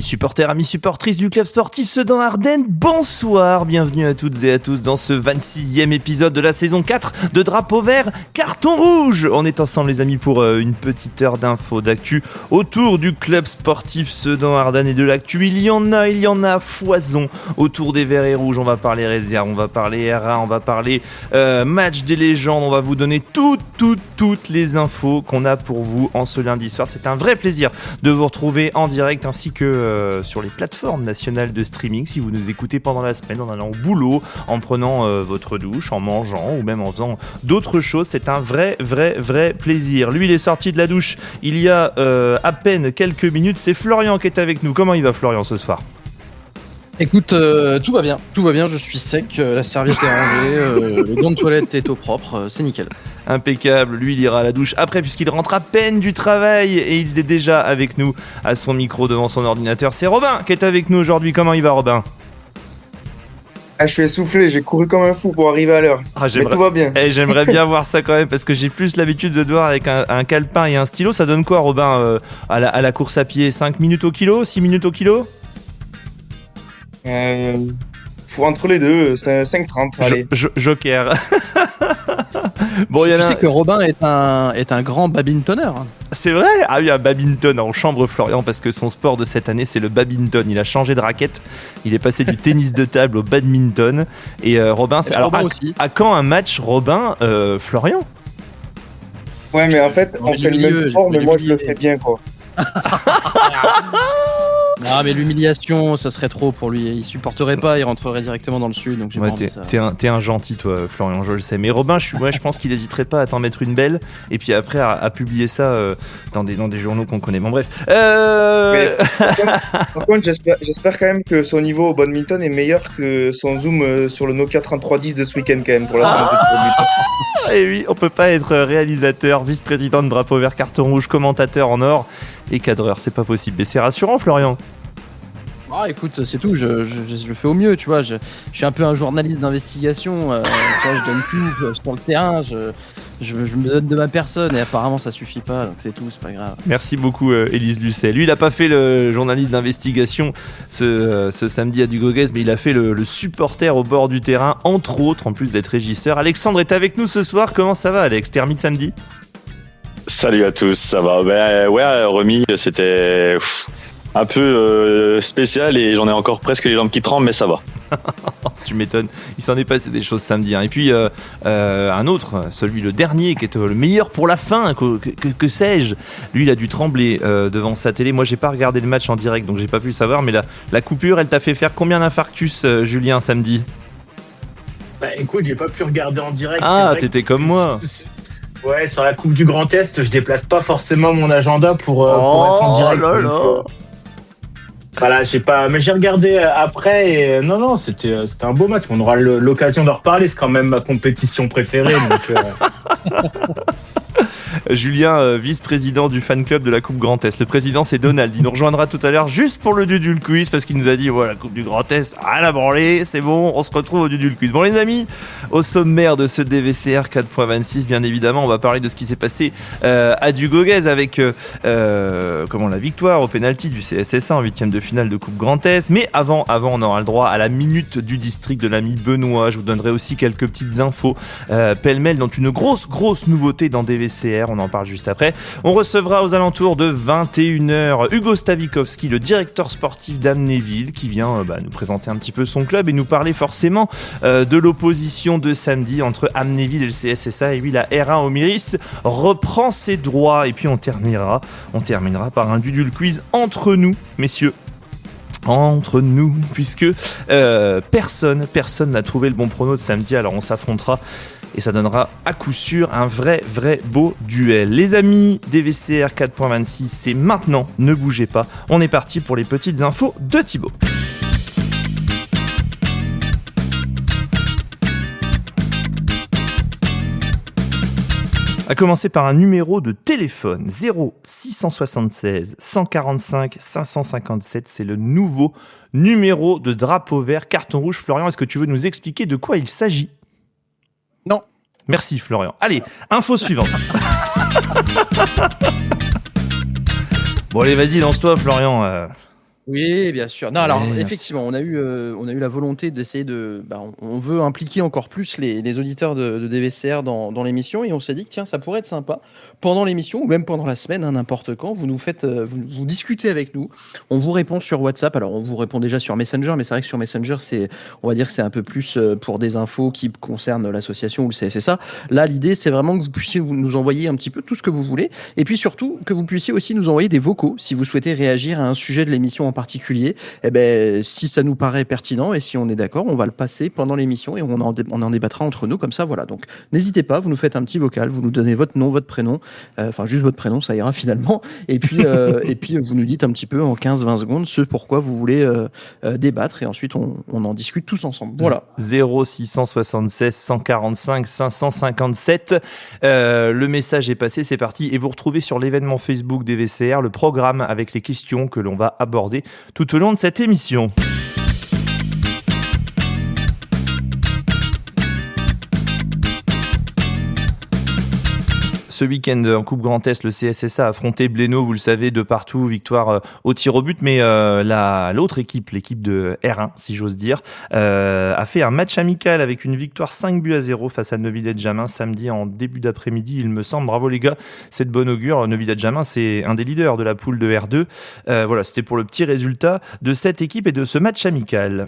supporters, amis supportrices du club sportif Sedan-Ardennes, bonsoir, bienvenue à toutes et à tous dans ce 26e épisode de la saison 4 de Drapeau Vert, Carton Rouge. On est ensemble les amis pour une petite heure d'infos, d'actu autour du club sportif Sedan-Ardennes et de l'actu. Il y en a à foison autour des Verts et Rouges. On va parler réserve, on va parler R1, on va parler match des légendes, on va vous donner toutes les infos qu'on a pour vous en ce lundi soir. C'est un vrai plaisir de vous retrouver en direct ainsi que sur les plateformes nationales de streaming si vous nous écoutez pendant la semaine en allant au boulot, en prenant votre douche, en mangeant ou même en faisant d'autres choses. C'est un vrai plaisir. Lui il est sorti de la douche il y a à peine quelques minutes. C'est Florian qui est avec nous. Comment il va Florian ce soir? Écoute, tout va bien, je suis sec, la serviette est rangée, le gant de toilette est au propre, c'est nickel. Impeccable, lui il ira à la douche après puisqu'il rentre à peine du travail et il est déjà avec nous à son micro devant son ordinateur. C'est Robin qui est avec nous aujourd'hui. Comment il va Robin? Je suis essoufflé, j'ai couru comme un fou pour arriver à l'heure. Mais tout va bien. J'aimerais bien voir ça quand même parce que j'ai plus l'habitude de te voir avec un calepin et un stylo. Ça donne quoi Robin à la course à pied? 5 minutes au kilo? 6 minutes au kilo? Entre les deux, c'est 5,30. Allez. Joker. Bon, tu sais que Robin est un grand badmintonneur. C'est vrai? Ah oui, un badminton en chambre Florian parce que son sport de cette année c'est le badminton. Il a changé de raquette. Il est passé du tennis de table au badminton. Et Robin, c'est alors Robin aussi. À quand un match Robin Florian? Ouais, mais en fait, on fait le même sport, mais moi je le fais bien quoi. Non mais l'humiliation ça serait trop pour lui, il supporterait pas, il rentrerait directement dans le sud, donc j'ai pas envie de ça. T'es un gentil toi Florian, je le sais, mais Robin je pense qu'il hésiterait pas à t'en mettre une belle et puis après à publier ça dans des journaux qu'on connaît. Bon bref. Par contre j'espère quand même que son niveau au badminton est meilleur que son zoom sur le Nokia 3310 de ce week-end quand même pour la santé du badminton. Et oui, on peut pas être réalisateur, vice-président de Drapeau Vert, Carton Rouge, commentateur en or et cadreur, c'est pas possible. Et c'est rassurant Florian. Ah écoute, c'est tout, je le fais au mieux, tu vois, je suis un peu un journaliste d'investigation, tu vois, je donne tout sur le terrain, je me donne de ma personne et apparemment ça suffit pas, donc c'est tout, c'est pas grave. Merci beaucoup Élise Lucet. Lui il a pas fait le journaliste d'investigation ce samedi à Dugoguès, mais il a fait le supporter au bord du terrain, entre autres, en plus d'être régisseur. Alexandre est avec nous ce soir, comment ça va Alex? Terminé de samedi? Salut à tous, ça va? Remis, c'était un peu spécial et j'en ai encore presque les jambes qui tremblent, mais ça va. Tu m'étonnes, il s'en est passé des choses samedi. Et puis un autre, le dernier qui est le meilleur pour la fin, que sais-je, lui il a dû trembler devant sa télé. Moi j'ai pas regardé le match en direct donc j'ai pas pu le savoir, mais la coupure elle t'a fait faire combien d'infarctus Julien samedi? Bah écoute, j'ai pas pu regarder en direct. Ah t'étais comme moi. Ouais, sur la Coupe du Grand Est, je déplace pas forcément mon agenda pour être en direct. Oh là là. Voilà, j'ai pas, mais j'ai regardé après et non, c'était un beau match. On aura l'occasion d'en reparler. C'est quand même ma compétition préférée. Donc, Julien, vice-président du fan club de la Coupe Grand Est. Le président c'est Donald. Il nous rejoindra tout à l'heure juste pour le Dudul Quiz parce qu'il nous a dit voilà, la Coupe du Grand Est, rien à branler, c'est bon, on se retrouve au Dudul Quiz. Bon les amis, au sommaire de ce DVCR 4.26, bien évidemment, on va parler de ce qui s'est passé à Dugoguès avec la victoire au pénalty du CSSA en 8e de finale de Coupe Grand Est. Mais avant, on aura le droit à la minute du district de l'ami Benoît. Je vous donnerai aussi quelques petites infos pêle-mêle, dont une grosse nouveauté dans DVCR. On en parle juste après. On recevra aux alentours de 21h Hugo Stavikowski, le directeur sportif d'Amnéville, qui vient nous présenter un petit peu son club et nous parler forcément de l'opposition de samedi entre Amnéville et le CSSA. Et oui, la R1 Omiris reprend ses droits. Et puis on terminera par un Dudul Quiz entre nous, messieurs. Entre nous, puisque personne n'a trouvé le bon prono de samedi. Alors on s'affrontera et ça donnera à coup sûr un vrai beau duel. Les amis, DVCR 4.26, c'est maintenant, ne bougez pas. On est parti pour les petites infos de Thibaut. À commencer par un numéro de téléphone 0676 145 557. C'est le nouveau numéro de Drapeau Vert, Carton Rouge. Florian, est-ce que tu veux nous expliquer de quoi il s'agit ? Non. Merci Florian. Allez, info suivante. Bon allez, vas-y, lance-toi Florian. Oui, bien sûr. Non, alors Yes. effectivement, on a eu la volonté d'essayer on veut impliquer encore plus les auditeurs de DVCR dans l'émission et on s'est dit que tiens, ça pourrait être sympa pendant l'émission ou même pendant la semaine, hein, n'importe quand. Vous nous faites, vous discutez avec nous. On vous répond sur WhatsApp. Alors, on vous répond déjà sur Messenger, mais c'est vrai que sur Messenger, on va dire que c'est un peu plus pour des infos qui concernent l'association ou le CSSA. Là, l'idée, c'est vraiment que vous puissiez nous envoyer un petit peu tout ce que vous voulez et puis surtout que vous puissiez aussi nous envoyer des vocaux si vous souhaitez réagir à un sujet de l'émission en particulier. Eh ben, si ça nous paraît pertinent et si on est d'accord, on va le passer pendant l'émission et on en débattra entre nous comme ça. Voilà. Donc, n'hésitez pas, vous nous faites un petit vocal, vous nous donnez votre nom, votre prénom, enfin juste votre prénom, ça ira finalement. Et puis, vous nous dites un petit peu en 15-20 secondes ce pourquoi vous voulez débattre et ensuite on en discute tous ensemble. Voilà. 0676 145 557. Le message est passé, c'est parti. Et vous retrouvez sur l'événement Facebook des VCR le programme avec les questions que l'on va aborder tout au long de cette émission. Ce week-end en Coupe Grand Est, le CSSA a affronté Blénaud, vous le savez, de partout, victoire au tir au but, mais l'autre équipe, l'équipe de R1, si j'ose dire, a fait un match amical avec une victoire 5-0 face à Neuvillette-Jamin samedi en début d'après-midi, il me semble. Bravo les gars, c'est de bon augure. Neuvillette-Jamin, c'est un des leaders de la poule de R2. Voilà, c'était pour le petit résultat de cette équipe et de ce match amical.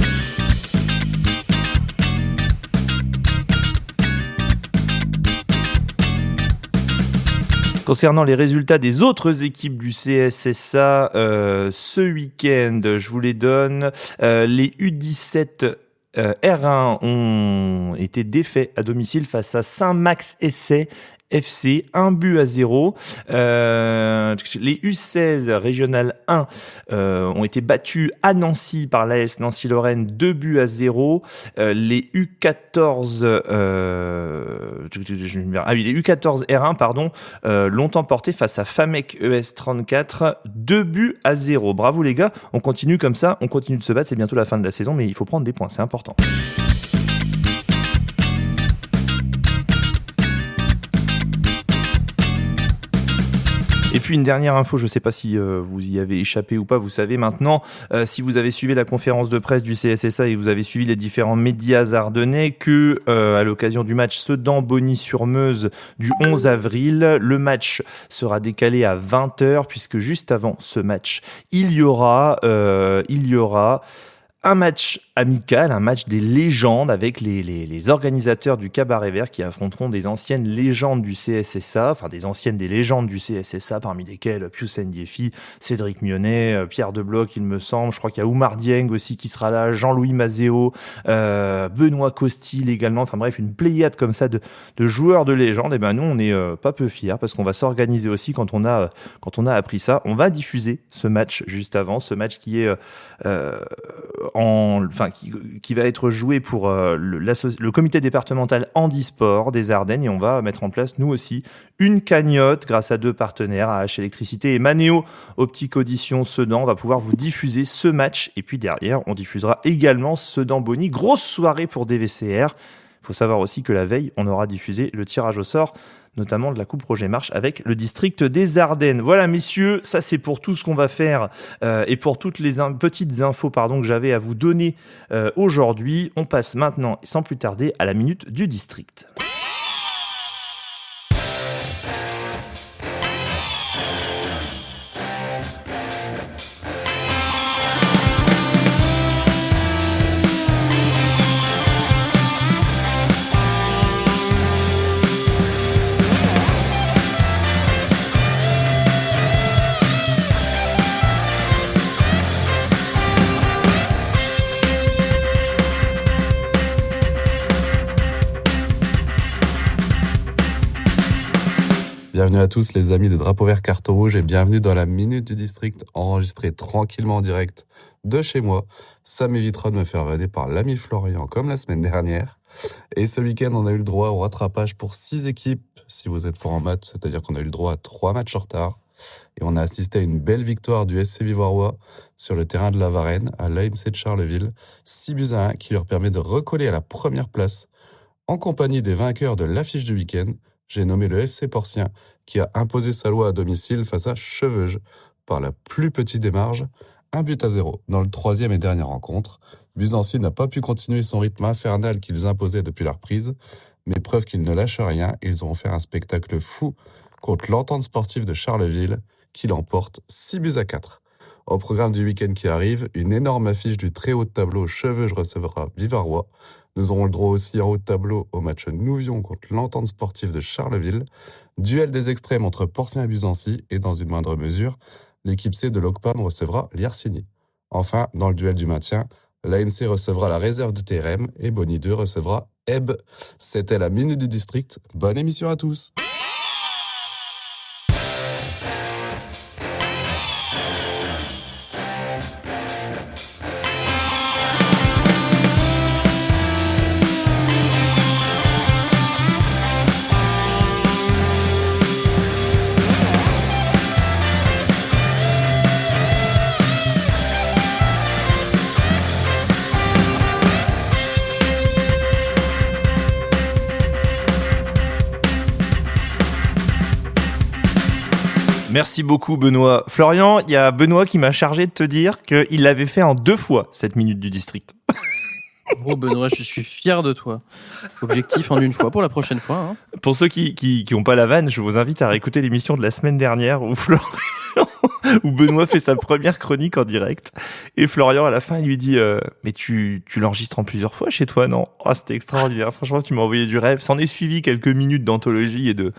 Concernant les résultats des autres équipes du CSSA, ce week-end, je vous les donne. Les U17 R1 ont été défaits à domicile face à Saint-Max Essay FC, 1-0. Les U16 Régional 1 ont été battus à Nancy par l'AS Nancy-Lorraine, 2-0. Les U14 les U14 R1 l'ont emporté face à Famec ES 34, 2-0. Bravo les gars, on continue comme ça, on continue de se battre, c'est bientôt la fin de la saison, mais il faut prendre des points, c'est important. Et puis une dernière info, je ne sais pas si vous y avez échappé ou pas, vous savez maintenant, si vous avez suivi la conférence de presse du CSSA et vous avez suivi les différents médias ardennais, que à l'occasion du match Sedan-Bonny-sur-Meuse du 11 avril, le match sera décalé à 20h, puisque juste avant ce match, il y aura un match amical, un match des légendes avec les organisateurs du Cabaret Vert qui affronteront des anciennes légendes du CSSA, enfin des légendes du CSSA, parmi lesquelles Pius Ndiefi, Cédric Mionnet, Pierre Debloc, il me semble. Je crois qu'il y a Oumar Dieng aussi qui sera là, Jean-Louis Mazéo, Benoît Costil également. Enfin bref, une pléiade comme ça de joueurs de légende. Et ben nous, on n'est pas peu fiers parce qu'on va s'organiser aussi quand on a appris ça. On va diffuser ce match juste avant, ce match qui est qui va être joué pour le comité départemental handisport des Ardennes, et on va mettre en place nous aussi une cagnotte grâce à deux partenaires, AH Électricité et Manéo Optique Audition Sedan. On va pouvoir vous diffuser ce match et puis derrière on diffusera également Sedan-Bonny, grosse soirée pour DVCR. Il faut savoir aussi que la veille on aura diffusé le tirage au sort notamment de la Coupe Roger March avec le district des Ardennes. Voilà messieurs, ça c'est pour tout ce qu'on va faire et pour toutes les petites infos que j'avais à vous donner aujourd'hui. On passe maintenant, sans plus tarder, à la minute du district. Bienvenue à tous les amis de Drapeau Vert Carton Rouge et bienvenue dans la Minute du District enregistrée tranquillement en direct de chez moi. Ça m'évitera de me faire vanner par l'ami Florian comme la semaine dernière. Et ce week-end, on a eu le droit au rattrapage pour 6 équipes, si vous êtes fort en maths, c'est-à-dire qu'on a eu le droit à 3 matchs en retard. Et on a assisté à une belle victoire du SC Vivoirois sur le terrain de la Varenne à l'AMC de Charleville, 6-1 qui leur permet de recoller à la première place en compagnie des vainqueurs de l'affiche du week-end. J'ai nommé le FC Porcien qui a imposé sa loi à domicile face à Cheveuge par la plus petite des marges, 1-0 dans le 3e et dernière rencontre. Buzancy n'a pas pu continuer son rythme infernal qu'ils imposaient depuis leur prise, mais preuve qu'ils ne lâchent rien, ils ont fait un spectacle fou contre l'Entente sportive de Charleville, qui l'emporte 6-4. Au programme du week-end qui arrive, une énorme affiche du très haut de tableau Cheveuge recevra Vivarois. Nous aurons le droit aussi en haut de tableau au match Nouvion contre l'Entente sportive de Charleville. Duel des extrêmes entre Porcien et Buzancy et dans une moindre mesure, l'équipe C de l'Ocpan recevra l'Yersigny. Enfin, dans le duel du maintien, l'AMC recevra la réserve de TRM et Bonny 2 recevra Ebb. C'était la Minute du District. Bonne émission à tous. Merci beaucoup Benoît. Florian, il y a Benoît qui m'a chargé de te dire qu'il l'avait fait en 2 fois cette minute du district. Gros Benoît, je suis fier de toi. Objectif en une fois pour la prochaine fois. Hein. Pour ceux qui ont pas la vanne, je vous invite à réécouter l'émission de la semaine dernière où où Benoît fait sa première chronique en direct et Florian à la fin il lui dit mais tu l'enregistres en plusieurs fois chez toi, non? Oh, c'était extraordinaire. Franchement, tu m'as envoyé du rêve. S'en est suivi quelques minutes d'anthologie et de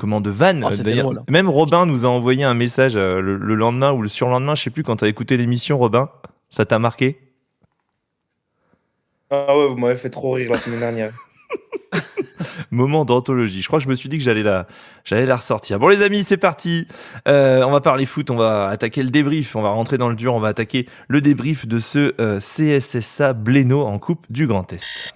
vannes. D'ailleurs, drôle. même Robin nous a envoyé un message le lendemain ou le surlendemain, je sais plus, quand t'as écouté l'émission. Robin, ça t'a marqué? Ah ouais, vous m'avez fait trop rire la semaine dernière. Moment d'anthologie. Je crois que je me suis dit que j'allais la ressortir. Bon les amis, c'est parti. On va parler foot, on va attaquer le débrief, on va rentrer dans le dur, on va attaquer le débrief de ce CSSA Blénaud en Coupe du Grand Est.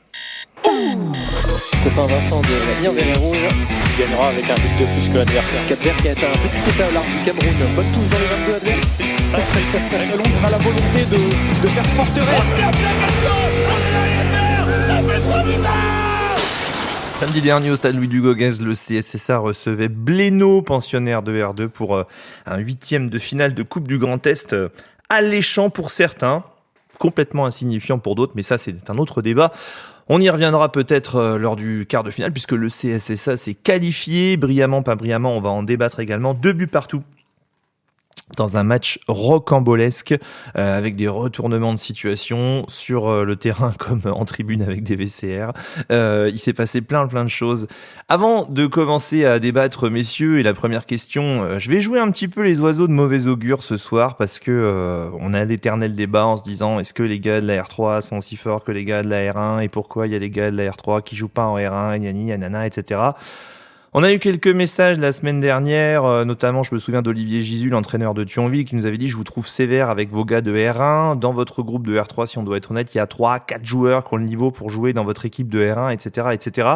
Copain Vincent de la Ligne Vert et Rouge qui gagnera avec un but de plus que l'adversaire. Cap-Vert qui a été un petit étalard du Cameroun. Bonne touche dans les 22 adverses. Londres a la volonté de faire forteresse. Ça fait trop bizarre. Samedi dernier au stade Louis Dugauguez, le CSSA recevait Blénaud, pensionnaire de R2, pour un 8e de finale de Coupe du Grand Est, alléchant pour certains, complètement insignifiant pour d'autres, mais ça c'est un autre débat. On y reviendra peut-être lors du quart de finale, puisque le CSSA s'est qualifié, brillamment, pas brillamment, on va en débattre également. 2 buts partout dans un match rocambolesque, avec des retournements de situation sur le terrain comme en tribune avec des VCR. Il s'est passé plein de choses. Avant de commencer à débattre, messieurs, et la première question, je vais jouer un petit peu les oiseaux de mauvais augure ce soir, parce que on a l'éternel débat en se disant est-ce que les gars de la R3 sont aussi forts que les gars de la R1, et pourquoi il y a les gars de la R3 qui jouent pas en R1, gnani, nanana, etc. On a eu quelques messages la semaine dernière, notamment je me souviens d'Olivier Gisu, l'entraîneur de Thionville, qui nous avait dit « Je vous trouve sévère avec vos gars de R1. Dans votre groupe de R3, si on doit être honnête, il y a 3-4 joueurs qui ont le niveau pour jouer dans votre équipe de R1, etc. etc. »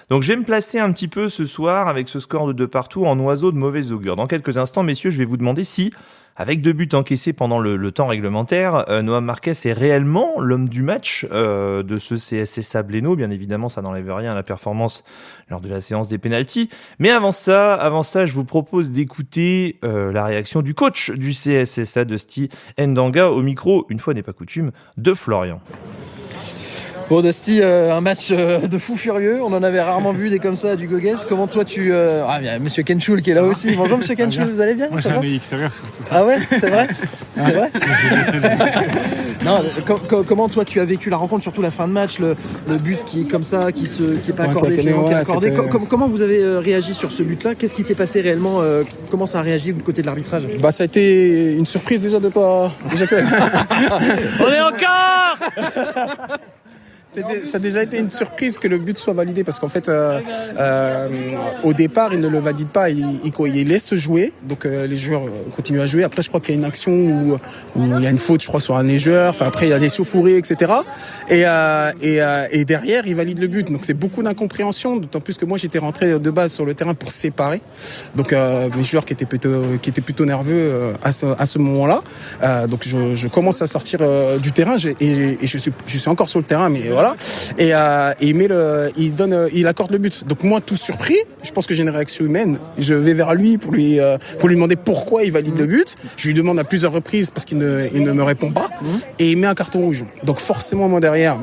Donc je vais me placer un petit peu ce soir, avec ce score de 2 partout, en oiseau de mauvais augure. Dans quelques instants, messieurs, je vais vous demander si, avec 2 buts encaissés pendant le temps réglementaire, Noam Marquez est réellement l'homme du match de ce CSSA Blénaud. Bien évidemment, ça n'enlève rien à la performance lors de la séance des pénaltys. Mais avant ça, je vous propose d'écouter la réaction du coach du CSSA, de Dusty Ndanga, au micro, une fois n'est pas coutume, de Florian. Bon Dusty, un match de fou furieux, on en avait rarement vu des comme ça du Dugauguez. Comment toi tu... Ah, il y a Monsieur Kenchoul qui est là aussi. Bonjour Monsieur Kenchoul, vous allez bien? Moi j'ai un œil extérieur sur tout ça. Ah ouais, c'est vrai? C'est vrai? Non, comment toi tu as vécu la rencontre, surtout la fin de match, le but qui est comme ça, qui est pas accordé, finalement, qui est accordé. Comment vous avez réagi sur ce but-là? Qu'est-ce qui s'est passé réellement? Comment ça a réagi du côté de l'arbitrage? Bah ça a été une surprise déjà de pas... On est encore Ça a déjà été une surprise que le but soit validé parce qu'en fait, au départ, il ne le valide pas, il laisse jouer, donc les joueurs continuent à jouer. Après, je crois qu'il y a une action où il y a une faute, je crois, sur un des joueurs. Enfin, après, il y a des chauffourées, etc. Et derrière, il valide le but. Donc, c'est beaucoup d'incompréhension, d'autant plus que moi, j'étais rentré de base sur le terrain pour séparer. Donc, mes joueurs qui étaient plutôt nerveux à ce moment-là. Donc, je commence à sortir du terrain et je suis encore sur le terrain, mais voilà. Et il accorde le but. Donc moi, tout surpris, je pense que j'ai une réaction humaine. Je vais vers lui pour lui demander pourquoi il valide le but. Je lui demande à plusieurs reprises parce qu'il ne me répond pas. Et il met un carton rouge. Donc forcément, moi derrière,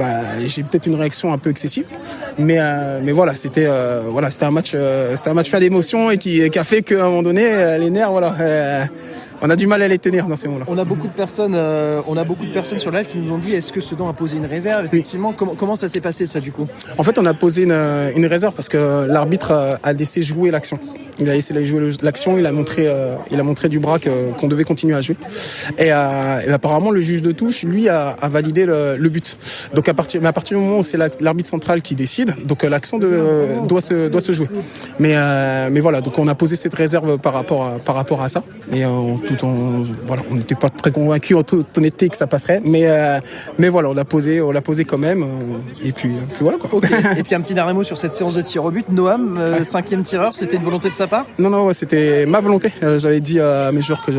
j'ai peut-être une réaction un peu excessive. Mais voilà, c'était un match plein d'émotions et qui a fait qu'à un moment donné, les nerfs, on a du mal à les tenir dans ces moments-là. On a beaucoup de personnes sur live qui nous ont dit est-ce que Sedan a posé une réserve effectivement. Comment ça s'est passé ça du coup? En fait, on a posé une réserve parce que l'arbitre a laissé jouer l'action. Il a laissé jouer l'action, il a montré du bras qu'on devait continuer à jouer. Et apparemment, le juge de touche, lui, a validé le but. Donc à partir du moment où c'est l'arbitre central qui décide, donc l'action doit se jouer. Mais voilà, donc on a posé cette réserve par rapport à ça. Et on n'était pas très convaincus en toute honnêteté que ça passerait, mais voilà, on l'a posé quand même. Et puis voilà quoi. Okay. Et puis un petit dernier mot sur cette séance de tir au but. Noam, 5e tireur, c'était une volonté de sa part? Non, c'était ma volonté. J'avais dit à mes joueurs que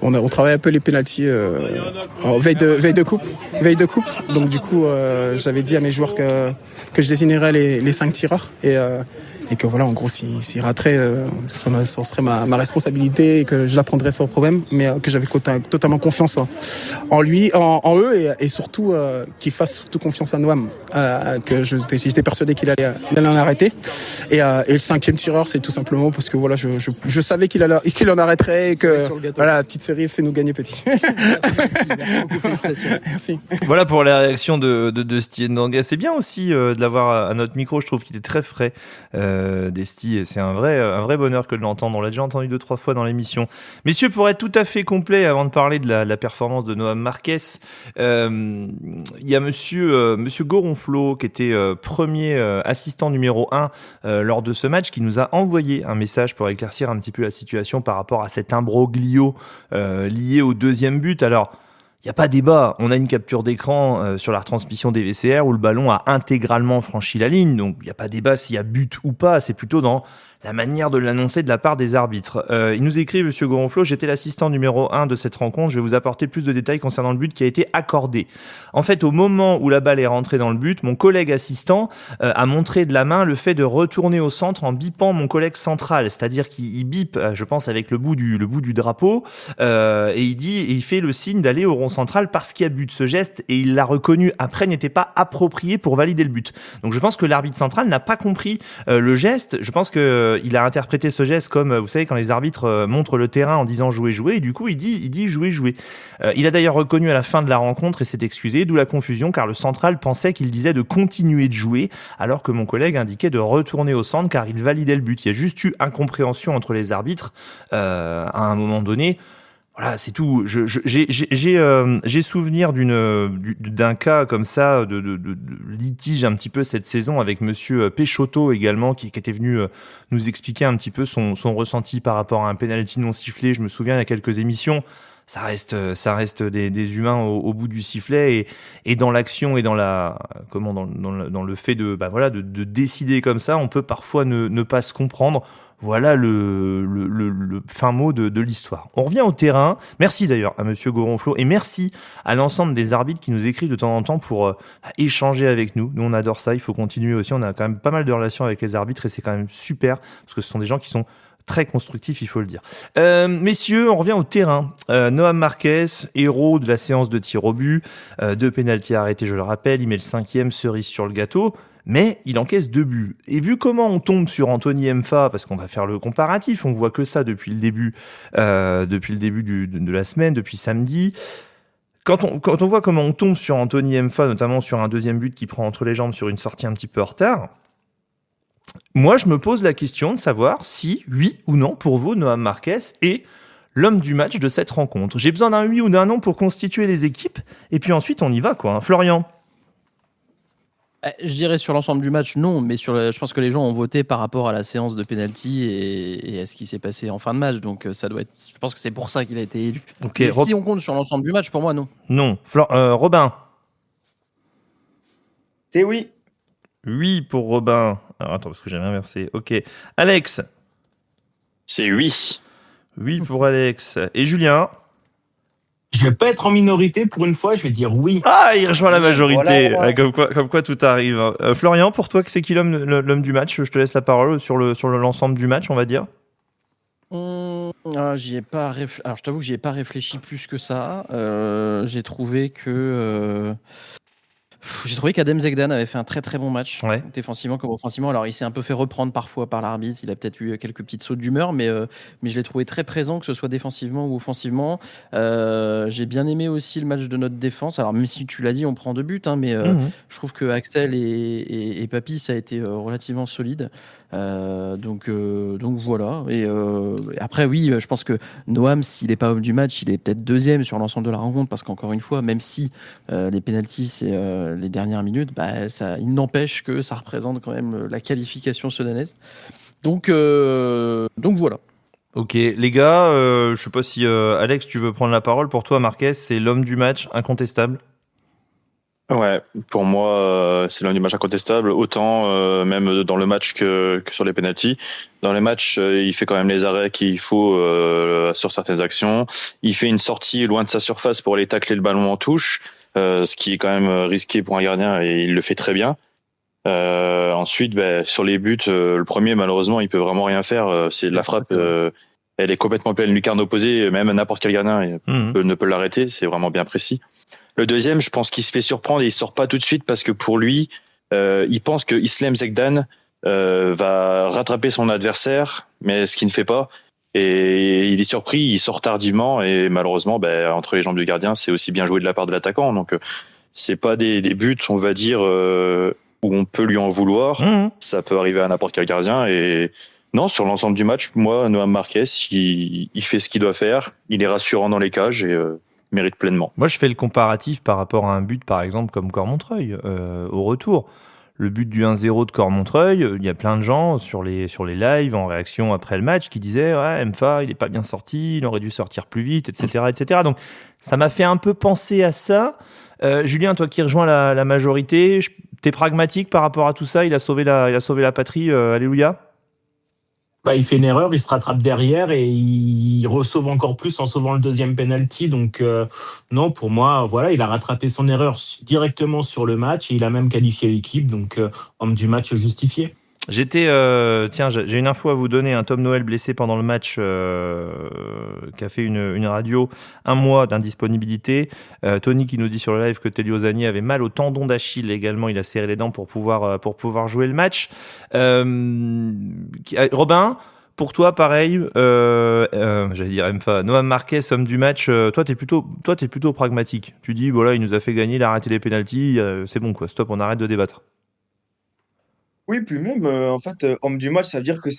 on travaille un peu les pénaltys en veille de coupe. Donc du coup, j'avais dit à mes joueurs que je désignerais les 5 tireurs et que voilà, en gros, s'il raterait, ça serait ma responsabilité et que je la prendrais sans problème, mais que j'avais totalement confiance en lui, en eux et surtout qu'il fasse surtout confiance à Noam, que j'étais persuadé qu'il allait en arrêter. Et le 5e tireur, c'est tout simplement parce que voilà, je savais qu'il en arrêterait et que voilà, la petite cerise fait nous gagner petit. Merci beaucoup, félicitations. Merci. Voilà pour la réaction de Sti Ndanga. C'est bien aussi de l'avoir à notre micro. Je trouve qu'il est très frais. Desti, c'est un vrai bonheur que de l'entendre. On l'a déjà entendu 2-3 fois dans l'émission. Messieurs, pour être tout à fait complet, avant de parler de la performance de Noam Marquez, il y a monsieur Goronflo qui était premier assistant numéro 1 lors de ce match, qui nous a envoyé un message pour éclaircir un petit peu la situation par rapport à cet imbroglio lié au 2e but. Alors, il n'y a pas débat, on a une capture d'écran sur la retransmission des VCR où le ballon a intégralement franchi la ligne, donc il n'y a pas débat s'il y a but ou pas, c'est plutôt dans la manière de l'annoncer de la part des arbitres. Il nous écrit, monsieur Goronflo, j'étais l'assistant numéro 1 de cette rencontre, je vais vous apporter plus de détails concernant le but qui a été accordé. En fait, au moment où la balle est rentrée dans le but, mon collègue assistant a montré de la main le fait de retourner au centre en bipant mon collègue central, c'est-à-dire qu'il bipe, je pense, avec le bout du drapeau, et il fait le signe d'aller au rond central parce qu'il y a but. Ce geste, et il l'a reconnu après, n'était pas approprié pour valider le but. Donc je pense que l'arbitre central n'a pas compris le geste. Je pense que il a interprété ce geste comme, vous savez, quand les arbitres montrent le terrain en disant jouer, et du coup il dit jouer. Il a d'ailleurs reconnu à la fin de la rencontre et s'est excusé, d'où la confusion, car le central pensait qu'il disait de continuer de jouer, alors que mon collègue indiquait de retourner au centre car il validait le but. Il y a juste eu incompréhension entre les arbitres à un moment donné. Voilà, c'est tout. J'ai souvenir d'un cas comme ça de litige un petit peu cette saison avec monsieur Péchotto également qui était venu nous expliquer un petit peu son ressenti par rapport à un penalty non sifflé. Je me souviens il y a quelques émissions. Ça reste des humains au bout du sifflet et dans l'action et dans le fait de décider comme ça, on peut parfois ne pas se comprendre. Voilà le fin mot de l'histoire. On revient au terrain. Merci d'ailleurs à monsieur Goronflo et merci à l'ensemble des arbitres qui nous écrivent de temps en temps pour échanger avec nous. Nous, on adore ça. Il faut continuer aussi. On a quand même pas mal de relations avec les arbitres et c'est quand même super parce que ce sont des gens qui sont très constructif, il faut le dire. Messieurs, on revient au terrain. Noam Marquez, héros de la séance de tir au but, 2 pénaltys arrêtés, je le rappelle, il met le 5e, cerise sur le gâteau, mais il encaisse 2 buts. Et vu comment on tombe sur Anthony Mfa, parce qu'on va faire le comparatif, on voit que ça depuis le début de la semaine, depuis samedi. Quand on voit comment on tombe sur Anthony Mfa, notamment sur un 2e but qui prend entre les jambes sur une sortie un petit peu en retard, moi, je me pose la question de savoir si, oui ou non, pour vous, Noam Marquez est l'homme du match de cette rencontre. J'ai besoin d'un oui ou d'un non pour constituer les équipes, et puis ensuite, on y va, quoi. Florian? Je dirais sur l'ensemble du match, non, mais je pense que les gens ont voté par rapport à la séance de penalty et à ce qui s'est passé en fin de match, donc ça doit être. Je pense que c'est pour ça qu'il a été élu. Okay, si on compte sur l'ensemble du match, pour moi, non. Non. Robin? C'est oui. Oui pour Robin. Alors attends, parce que j'ai inversé. Ok. Alex? C'est oui. Oui pour Alex. Et Julien? Je vais pas être en minorité pour une fois, je vais dire oui. Ah, il rejoint la majorité. Voilà. Comme quoi tout arrive. Florian, pour toi, c'est qui l'homme du match? Je te laisse la parole sur l'ensemble du match, on va dire. J'y ai pas Alors, je t'avoue que j'y ai pas réfléchi plus que ça. J'ai trouvé qu'Adem Zegdan avait fait un très très bon match, Ouais. défensivement comme offensivement. Alors il s'est un peu fait reprendre parfois par l'arbitre, il a peut-être eu quelques petites sautes d'humeur, mais je l'ai trouvé très présent, que ce soit défensivement ou offensivement. J'ai bien aimé aussi le match de notre défense. Alors même si tu l'as dit, on prend 2 buts, hein, mais je trouve que Axel et Papy, ça a été relativement solide. Donc voilà. Et après, oui, je pense que Noam, s'il n'est pas homme du match, il est peut-être deuxième sur l'ensemble de la rencontre, parce qu'encore une fois, même si les pénaltys, c'est les dernières minutes, il n'empêche que ça représente quand même la qualification sudanaise. Donc voilà. Ok, les gars, je sais pas si Alex, tu veux prendre la parole. Pour toi, Marquez, c'est l'homme du match, incontestable. Ouais, pour moi, c'est l'un du match incontestable, autant même dans le match que sur les pénaltys. Dans les matchs, il fait quand même les arrêts qu'il faut sur certaines actions. Il fait une sortie loin de sa surface pour aller tacler le ballon en touche, ce qui est quand même risqué pour un gardien, et il le fait très bien. Ensuite, sur les buts, le premier, malheureusement, il peut vraiment rien faire. C'est de la frappe, elle est complètement pleine lucarne opposée, même n'importe quel gardien ne peut l'arrêter, c'est vraiment bien précis. Le deuxième, je pense qu'il se fait surprendre et il sort pas tout de suite parce que pour lui, il pense que Islem Zegdan va rattraper son adversaire, mais ce qu'il ne fait pas. Et il est surpris, il sort tardivement et malheureusement, entre les jambes du gardien, c'est aussi bien joué de la part de l'attaquant. Donc c'est pas des buts, on va dire, où on peut lui en vouloir. Ça peut arriver à n'importe quel gardien. Et non, sur l'ensemble du match, moi, Noam Marquez, il fait ce qu'il doit faire. Il est rassurant dans les cages et mérite pleinement. Moi, je fais le comparatif par rapport à un but, par exemple, comme Cormontreuil, au retour. Le but du 1-0 de Cormontreuil, il y a plein de gens sur les lives, en réaction après le match, qui disaient « Ouais, MFA, il est pas bien sorti, il aurait dû sortir plus vite, etc. etc. » Donc, ça m'a fait un peu penser à ça. Julien, toi qui rejoins la majorité, t'es pragmatique par rapport à tout ça? Il a sauvé la patrie, alléluia. Il fait une erreur, il se rattrape derrière et il ressauve encore plus en sauvant le deuxième penalty. Donc non, pour moi, voilà, il a rattrapé son erreur directement sur le match et il a même qualifié l'équipe. Donc homme du match justifié. J'ai une info à vous donner. Un Tom Noël blessé pendant le match, qui a fait une radio, 1 mois d'indisponibilité. Tony qui nous dit sur le live que Telio Zani avait mal au tendon d'Achille également. Il a serré les dents pour pouvoir jouer le match. Robin, pour toi, pareil, j'allais dire MFA, Noam Marquez, homme du match. Toi, t'es plutôt pragmatique. Tu dis, voilà, il nous a fait gagner, il a arrêté les pénaltys, c'est bon, quoi. Stop, on arrête de débattre. Oui, puis même, en fait, homme du match, ça veut dire que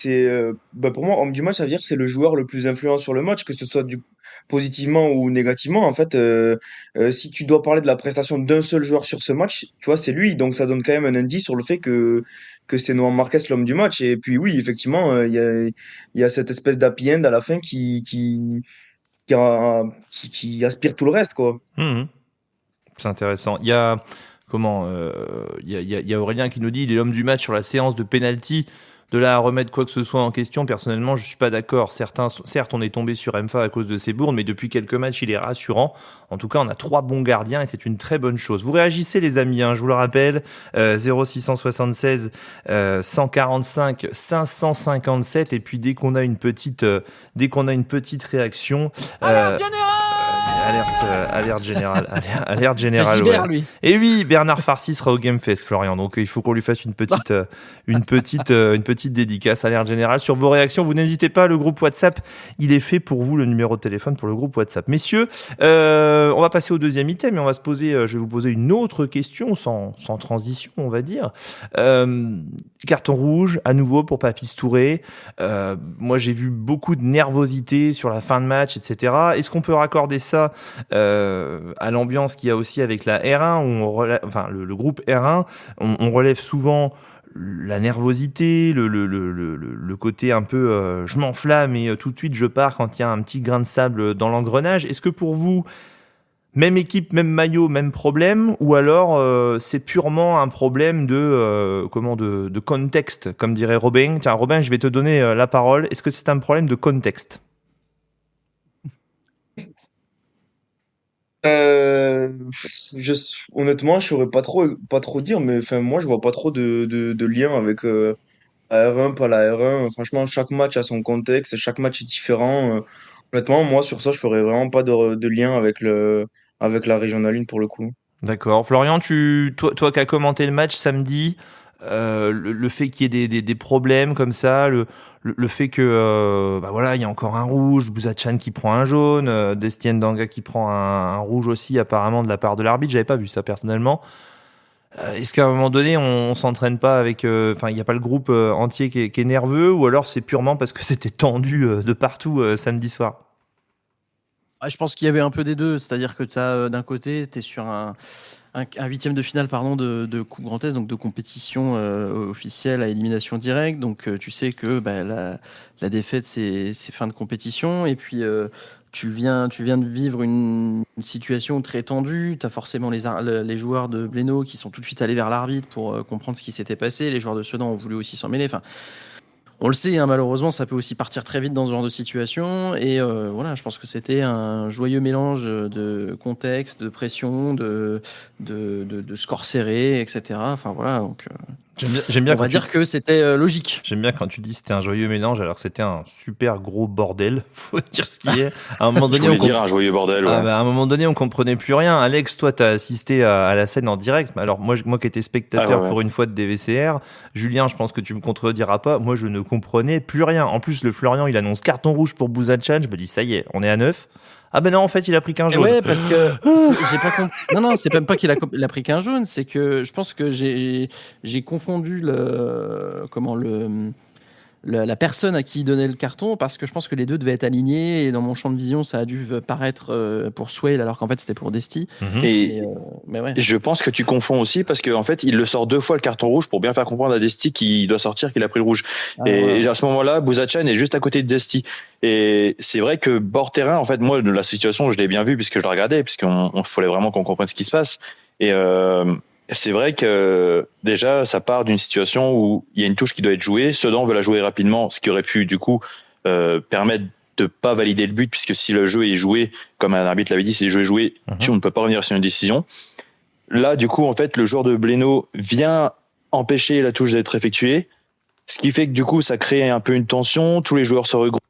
pour moi, homme du match, ça veut dire que c'est le joueur le plus influent sur le match, que ce soit positivement ou négativement. En fait, si tu dois parler de la prestation d'un seul joueur sur ce match, tu vois, c'est lui. Donc, ça donne quand même un indice sur le fait que c'est Noam Marquez l'homme du match. Et puis, oui, effectivement, il y a cette espèce d'happy end à la fin qui aspire tout le reste, quoi. C'est intéressant. Il y a Aurélien qui nous dit il est l'homme du match sur la séance de penalty. De là à remettre quoi que ce soit en question, personnellement, je suis pas d'accord. Certes, on est tombé sur MFA à cause de ses bourdes, mais depuis quelques matchs, il est rassurant. En tout cas, on a 3 bons gardiens et c'est une très bonne chose. Vous réagissez, les amis, hein, je vous le rappelle, 0676 145 557. Et puis dès qu'on a une petite réaction, alerte générale, ouais. Lui. Et oui, Bernard Farcy sera au Gamefest, Florian. Donc il faut qu'on lui fasse une petite dédicace, alerte générale sur vos réactions. Vous n'hésitez pas, le groupe WhatsApp, il est fait pour vous, le numéro de téléphone pour le groupe WhatsApp. Messieurs, on va passer au deuxième item et je vais vous poser une autre question sans transition, on va dire. Carton rouge à nouveau pour Papis Touré. Moi, j'ai vu beaucoup de nervosité sur la fin de match, etc. Est-ce qu'on peut raccorder ça à l'ambiance qu'il y a aussi avec la R1 où le groupe R1, on relève souvent la nervosité, le côté un peu je m'enflamme et tout de suite je pars quand il y a un petit grain de sable dans l'engrenage. Est-ce que pour vous, même équipe, même maillot, même problème, ou alors c'est purement un problème de contexte, comme dirait Robin. Tiens, Robin, je vais te donner la parole. Est-ce que c'est un problème de contexte ? Honnêtement, je saurais pas trop dire, mais enfin, moi, je vois pas trop de lien avec la R1, pas la R1. Franchement, chaque match a son contexte, chaque match est différent. Honnêtement, moi, sur ça, je ferais vraiment pas de lien avec avec la Régional 1 pour le coup. D'accord. Florian, toi qui as commenté le match samedi, le fait qu'il y ait des problèmes comme ça, le fait que bah voilà, il y a encore un rouge, Bouzatchan qui prend un jaune, Destien Danga qui prend un rouge aussi apparemment de la part de l'arbitre, j'avais pas vu ça personnellement. Est-ce qu'à un moment donné, on s'entraîne pas avec, enfin, il n'y a pas le groupe entier qui est nerveux, ou alors c'est purement parce que c'était tendu de partout samedi soir? Ah, je pense qu'il y avait un peu des deux, c'est-à-dire que d'un côté, tu es sur un huitième de finale pardon, de Coupe Grand Est, donc de compétition officielle à élimination directe. Donc tu sais que bah, la défaite, c'est fin de compétition. Et puis tu viens de vivre une situation très tendue. Tu as forcément les joueurs de Blénaud qui sont tout de suite allés vers l'arbitre pour comprendre ce qui s'était passé. Les joueurs de Sedan ont voulu aussi s'en mêler. Enfin, on le sait, hein, malheureusement, ça peut aussi partir très vite dans ce genre de situation. Et voilà, je pense que c'était un joyeux mélange de contexte, de pression, de score serré, etc. Enfin voilà, donc J'aime bien on va dire que c'était logique. J'aime bien quand tu dis c'était un joyeux mélange alors que c'était un super gros bordel. Faut dire ce qui est. À un moment Je donné, voulais dire un joyeux bordel. Ouais. à un moment donné, on comprenait plus rien. Alex, toi, t'as assisté à la scène en direct. Alors moi qui étais spectateur Ouais. pour une fois de DVCR, Julien, je pense que tu me contrediras pas. Moi, je ne comprenais plus rien. En plus, le Florian, il annonce carton rouge pour Bouzatchan. Je me dis ça y est, on est à 9. Ah ben non, en fait, il a pris qu'un jaune. Ouais, parce que j'ai pas compris. Non, c'est même pas qu'il a pris qu'un jaune, c'est que je pense que j'ai confondu la personne à qui il donnait le carton parce que je pense que les deux devaient être alignés et dans mon champ de vision, ça a dû paraître pour Swale alors qu'en fait c'était pour Desti. Et Mais ouais. je pense que tu confonds aussi parce qu'en fait, il le sort 2 fois le carton rouge pour bien faire comprendre à Desti qu'il doit sortir, qu'il a pris le rouge. Et à ce moment-là, Bouzatchan est juste à côté de Desti. Et c'est vrai que bord terrain, en fait, moi, de la situation, je l'ai bien vu puisque je la regardais, puisqu'on fallait vraiment qu'on comprenne ce qui se passe. Et c'est vrai que déjà, ça part d'une situation où il y a une touche qui doit être jouée. Sedan veut la jouer rapidement, ce qui aurait pu, du coup, permettre de pas valider le but, puisque si le jeu est joué, comme un arbitre l'avait dit, si le jeu est joué, on ne peut pas revenir sur une décision. Là, du coup, en fait, le joueur de Blénaud vient empêcher la touche d'être effectuée, ce qui fait que du coup, ça crée un peu une tension. Tous les joueurs se regroupent,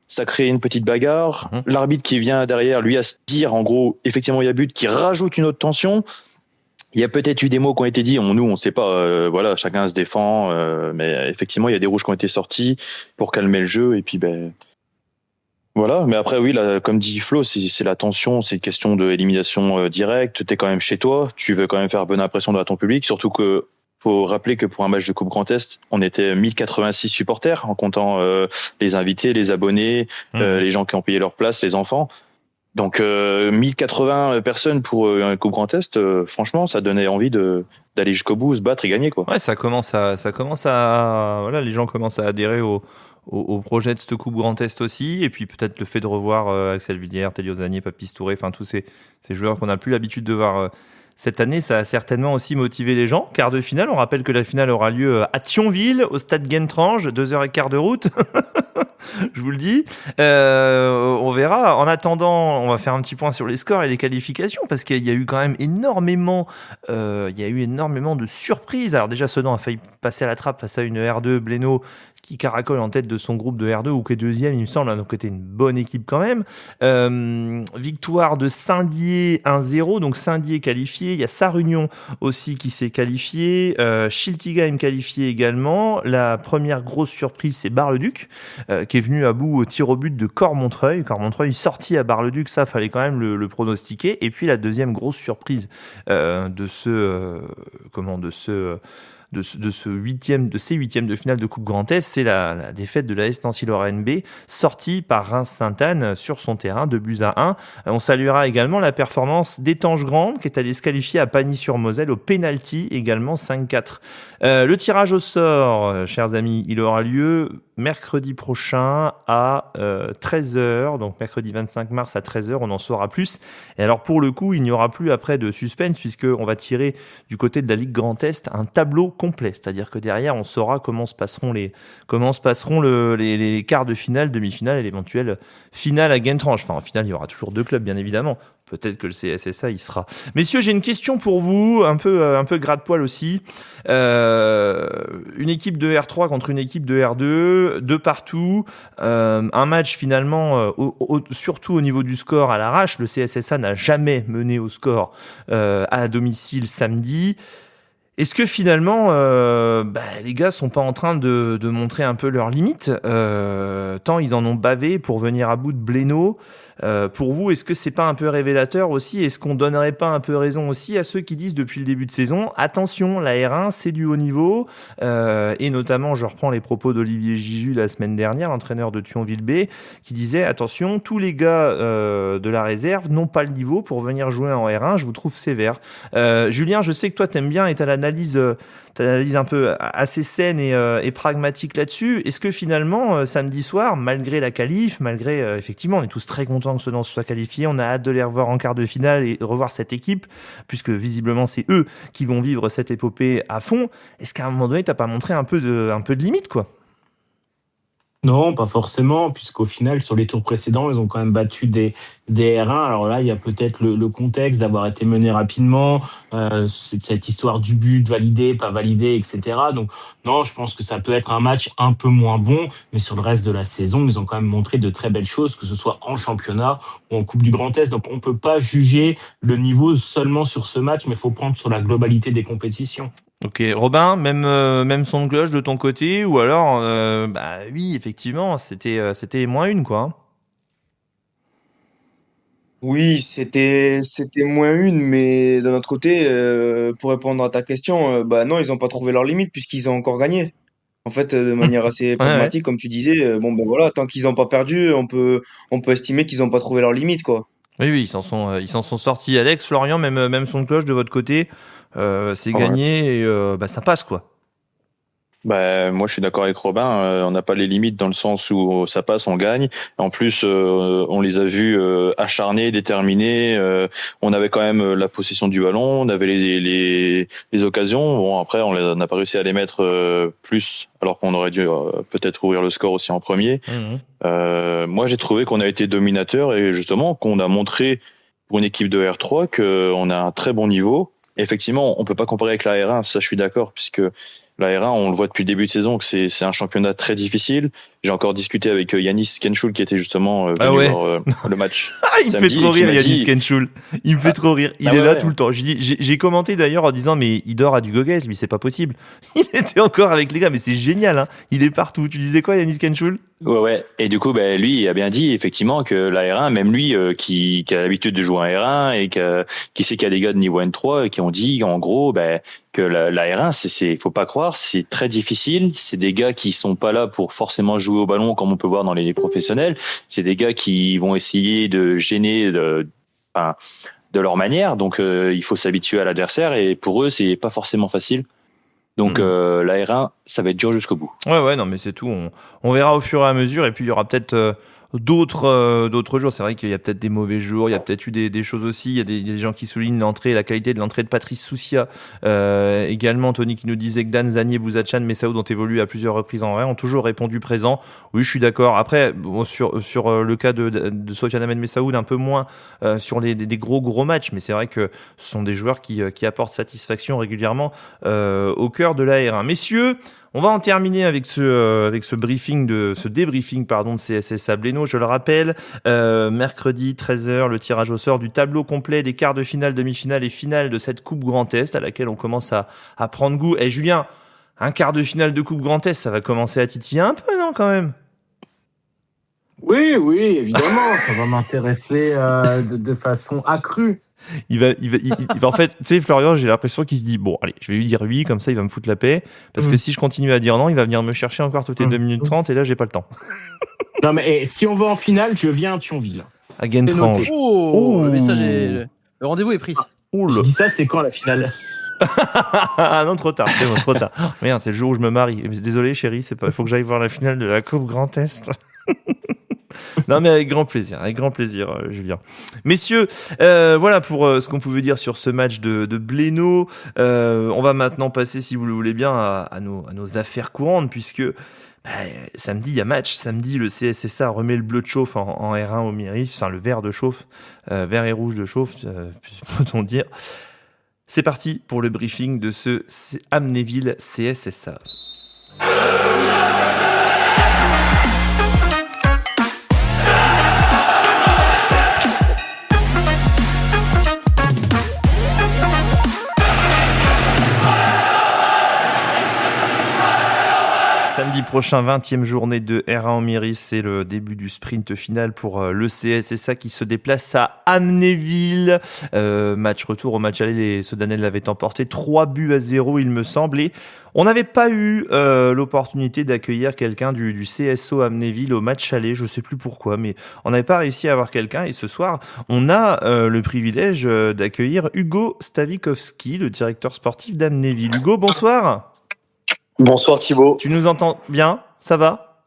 ça crée une petite bagarre. L'arbitre qui vient derrière, lui, à se dire, en gros, effectivement, il y a but, qui rajoute une autre tension. Il y a peut-être eu des mots qui ont été dits, nous on sait pas, voilà, chacun se défend, mais effectivement il y a des rouges qui ont été sortis pour calmer le jeu et puis voilà. Mais après oui, là, comme dit Flo, c'est la tension, c'est une question de élimination directe. T'es quand même chez toi, tu veux quand même faire bonne impression à ton public, surtout que faut rappeler que pour un match de Coupe Grand Est, on était 1086 supporters en comptant les invités, les abonnés, les gens qui ont payé leur place, les enfants. Donc 1080 personnes pour un Coupe Grand Est, franchement, ça donnait envie d'aller jusqu'au bout, se battre et gagner quoi. Ouais, ça commence à voilà, les gens commencent à adhérer au projet de cette Coupe Grand Est aussi, et puis peut-être le fait de revoir Axel Villiers, Telio Zanier, Papis Touré, enfin tous ces joueurs qu'on n'a plus l'habitude de voir cette année, ça a certainement aussi motivé les gens. Quart de finale, on rappelle que la finale aura lieu à Thionville, au stade Guentrange, 2h15 de route. Je vous le dis. On verra. En attendant, on va faire un petit point sur les scores et les qualifications parce qu'il y a eu quand même énormément de surprises. Alors déjà, Sedan a failli passer à la trappe face à une R2 Blénaud qui caracole en tête de son groupe de R2 ou qui est deuxième, il me semble. Donc c'était une bonne équipe quand même. Victoire de Saint-Dié 1-0. Donc Saint-Dié qualifié. Il y a Sarre-Union aussi qui s'est qualifié. Schiltigheim qualifié également. La première grosse surprise, c'est Bar-le-Duc qui est venu à bout au tir au but de Cormontreuil. Cormontreuil sorti à Bar-le-Duc, ça fallait quand même le pronostiquer. Et puis la deuxième grosse surprise de ces huitièmes de finale de Coupe Grand Est, c'est la défaite de l'AS Nancy-Lorraine B, sortie par Reims-Sainte-Anne sur son terrain, 2-1. On saluera également la performance d'Étanges Grande, qui est allé se qualifier à Pagny-sur-Moselle au penalty, également 5-4. Le tirage au sort, chers amis, il aura lieu mercredi prochain à 13h, donc mercredi 25 mars à 13h, on en saura plus. Et alors pour le coup, il n'y aura plus après de suspense, puisqu'on va tirer du côté de la Ligue Grand Est un tableau complet. C'est-à-dire que derrière, on saura comment se passeront les quarts de finale, demi-finale et l'éventuelle finale à Gaine-Tranche. Enfin, en finale, il y aura toujours 2 clubs, bien évidemment. Peut-être que le CSSA y sera. Messieurs, j'ai une question pour vous, un peu gratte-poil aussi. Une équipe de R3 contre une équipe de R2, de partout. Un match finalement, surtout au niveau du score à l'arrache. Le CSSA n'a jamais mené au score à domicile samedi. Est-ce que finalement, les gars sont pas en train de montrer un peu leurs limites, tant ils en ont bavé pour venir à bout de Blénaud. Pour vous, est-ce que c'est pas un peu révélateur aussi? Est-ce qu'on donnerait pas un peu raison aussi à ceux qui disent depuis le début de saison, attention, la R1 c'est du haut niveau, et notamment, je reprends les propos d'Olivier Gigu la semaine dernière, l'entraîneur de Thionville B, qui disait attention, tous les gars de la réserve n'ont pas le niveau pour venir jouer en R1, je vous trouve sévère. Julien, je sais que toi t'aimes bien et t'as l'analyse un peu assez saine et pragmatique là-dessus. Est-ce que finalement, samedi soir, malgré la qualif, malgré effectivement, on est tous très contents que Sedan soit qualifié, on a hâte de les revoir en quart de finale et de revoir cette équipe, puisque visiblement c'est eux qui vont vivre cette épopée à fond. Est-ce qu'à un moment donné, t'as pas montré un peu de limite, quoi? Non, pas forcément, puisqu'au final, sur les tours précédents, ils ont quand même battu des R1. Alors là, il y a peut-être le contexte d'avoir été mené rapidement, cette histoire du but validé, pas validé, etc. Donc non, je pense que ça peut être un match un peu moins bon, mais sur le reste de la saison, ils ont quand même montré de très belles choses, que ce soit en championnat ou en Coupe du Grand Est. Donc on peut pas juger le niveau seulement sur ce match, mais il faut prendre sur la globalité des compétitions. Ok, Robin, même son de cloche de ton côté, ou alors, oui, effectivement, c'était -1, quoi. Oui, c'était -1, mais d'un autre côté, pour répondre à ta question, non, ils ont pas trouvé leur limite puisqu'ils ont encore gagné. En fait, de manière assez Ouais. pragmatique, comme tu disais, voilà, tant qu'ils ont pas perdu, on peut estimer qu'ils ont pas trouvé leur limite, quoi. Oui, ils s'en sont sortis. Alex, Florian, même son de cloche de votre côté, c'est gagné et ça passe, quoi. Moi, je suis d'accord avec Robin. On n'a pas les limites dans le sens où ça passe, on gagne. En plus, on les a vus acharnés, déterminés. On avait quand même la possession du ballon, on avait les occasions. Bon, après, on n'a pas réussi à les mettre plus, alors qu'on aurait dû peut-être ouvrir le score aussi en premier. Moi, j'ai trouvé qu'on a été dominateur et justement qu'on a montré pour une équipe de R3 qu'on a un très bon niveau. Et effectivement, on peut pas comparer avec la R1, ça je suis d'accord, puisque la R1, on le voit depuis le début de saison que c'est un championnat très difficile. J'ai encore discuté avec Yanis Kenchul qui était justement venu voir le match. Il me fait trop rire, Yanis Kenchul. Il me fait trop rire. Il est là tout le temps. J'ai commenté d'ailleurs en disant mais il dort à du Gogues, lui c'est pas possible. Il était encore avec les gars, mais c'est génial, hein. Il est partout. Tu disais quoi, Yanis Kenchul? Ouais. Et du coup, lui, il a bien dit effectivement que la R1, même lui, qui a l'habitude de jouer en R1 et qui sait qu'il y a des gars de niveau N3 qui ont dit en gros que la R1, faut pas croire, c'est très difficile. C'est des gars qui sont pas là pour forcément jouer au ballon comme on peut voir dans les professionnels. C'est des gars qui vont essayer de gêner de leur manière. Donc il faut s'habituer à l'adversaire et pour eux, c'est pas forcément facile. Donc la R1, ça va être dur jusqu'au bout. Ouais, non, mais c'est tout. On verra au fur et à mesure, et puis il y aura peut-être d'autres jours. C'est vrai qu'il y a peut-être des mauvais jours, il y a peut-être eu des choses aussi. Il y a des gens qui soulignent la qualité de l'entrée de Patrice Soucia. Également, Tony qui nous disait que Dan, Zanier, Bouzatchan, Messaoud ont évolué à plusieurs reprises en vrai, ont toujours répondu présent. Oui, je suis d'accord. Après, sur le cas de Sofiane Ahmed Messaoud, un peu moins sur des gros matchs, mais c'est vrai que ce sont des joueurs qui apportent satisfaction régulièrement au cœur de la R1. Messieurs, on va en terminer avec ce débriefing de CSSA Blénaud. Je le rappelle, mercredi 13h, le tirage au sort du tableau complet des quarts de finale, demi-finale et finale de cette Coupe Grand Est à laquelle on commence à prendre goût. Et Julien, un quart de finale de Coupe Grand Est, ça va commencer à titiller un peu, non, quand même? Oui, évidemment, ça va m'intéresser de façon accrue. Il va en fait, tu sais, Florian, j'ai l'impression qu'il se dit bon, allez, je vais lui dire oui, comme ça il va me foutre la paix, parce que si je continue à dire non, il va venir me chercher encore toutes les 2 minutes 30 et là j'ai pas le temps. Non mais si on va en finale, je viens à Thionville. À Gaine-Tranche. Le message le rendez-vous est pris. Je dis ça, c'est quand la finale? Ah non, trop tard, c'est bon, trop tard. Merde, c'est le jour où je me marie. Désolé chérie, il faut que j'aille voir la finale de la Coupe Grand Est. Non mais avec grand plaisir, Julien. Messieurs, voilà pour ce qu'on pouvait dire sur ce match de Blénaud. On va maintenant passer, si vous le voulez bien, à nos affaires courantes, puisque samedi il y a match. Samedi le CSSA remet le bleu de chauffe en R1 au Miris, enfin le vert de chauffe, vert et rouge de chauffe, peut-on dire. C'est parti pour le briefing de ce Amnéville CSSA. Samedi prochain, 20e journée de R1 en Miris, c'est le début du sprint final pour le CSSA qui se déplace à Amnéville. Match retour au match aller, les Sedanais l'avaient emporté 3-0 il me semble, et on n'avait pas eu l'opportunité d'accueillir quelqu'un du CSO Amnéville au match aller, je sais plus pourquoi, mais on n'avait pas réussi à avoir quelqu'un, et ce soir on a le privilège d'accueillir Hugo Stavikowski, le directeur sportif d'Amnéville. Hugo, bonsoir. Bonsoir Thibaut. Tu nous entends bien? Ça va?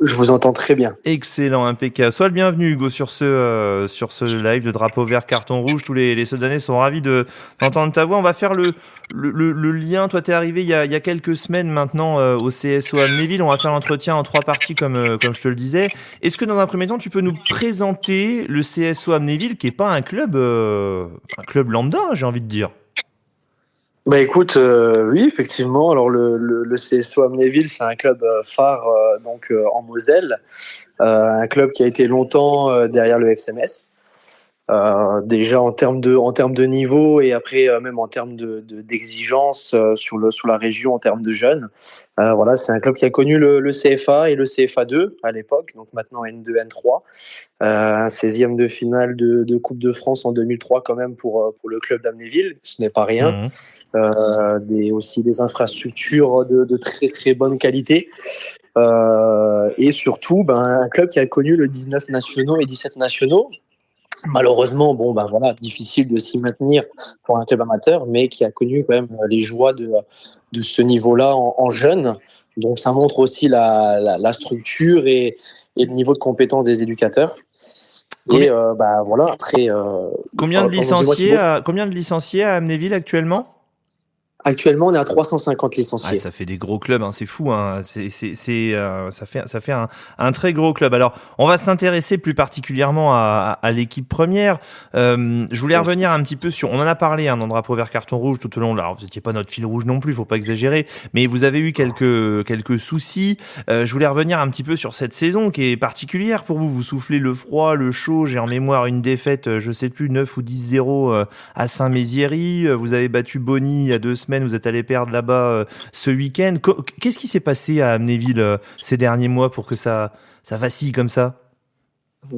Je vous entends très bien. Excellent, impeccable. Sois le bienvenu Hugo sur ce live de drapeau vert, carton rouge. Tous les Sedanais sont ravis d'entendre ta voix. On va faire le lien. Toi, t'es arrivé il y a quelques semaines maintenant au CSO Amnéville. On va faire l'entretien en 3 parties comme je te le disais. Est-ce que dans un premier temps, tu peux nous présenter le CSO Amnéville, qui est pas un club lambda, j'ai envie de dire? Bah écoute, oui effectivement. Alors le CSO Amnéville, c'est un club phare en Moselle, un club qui a été longtemps derrière le FCMS. Déjà en termes de niveau, et après même en termes d'exigence sur la région en termes de jeunes. Voilà, c'est un club qui a connu le CFA et le CFA2 à l'époque, donc maintenant N2, N3. Un 16e de finale de Coupe de France en 2003 quand même pour le club d'Amnéville, ce n'est pas rien. Aussi des infrastructures de très très bonne qualité. Et surtout un club qui a connu le 19 nationaux et 17 nationaux. Malheureusement, difficile de s'y maintenir pour un club amateur, mais qui a connu quand même les joies de ce niveau-là en jeune. Donc ça montre aussi la structure et le niveau de compétence des éducateurs. Après. Combien de licenciés à Amnéville actuellement? Actuellement, on est à 350 licenciés. Ça fait des gros clubs, hein, c'est fou. Hein. Ça fait un très gros club. Alors, on va s'intéresser plus particulièrement à l'équipe première. Je voulais revenir un petit peu sur. On en a parlé dans le drapeau vert carton rouge tout au long. Alors, vous n'étiez pas notre fil rouge non plus, faut pas exagérer. Mais vous avez eu quelques soucis. Je voulais revenir un petit peu sur cette saison qui est particulière pour vous. Vous soufflez le froid, le chaud. J'ai en mémoire une défaite, je sais plus, 9 ou 10-0 à Saint-Méziéry. Vous avez battu Bonny il y a 2 semaines. Vous êtes allé perdre là-bas ce week-end. Qu'est-ce qui s'est passé à Amnéville ces derniers mois pour que ça vacille comme ça?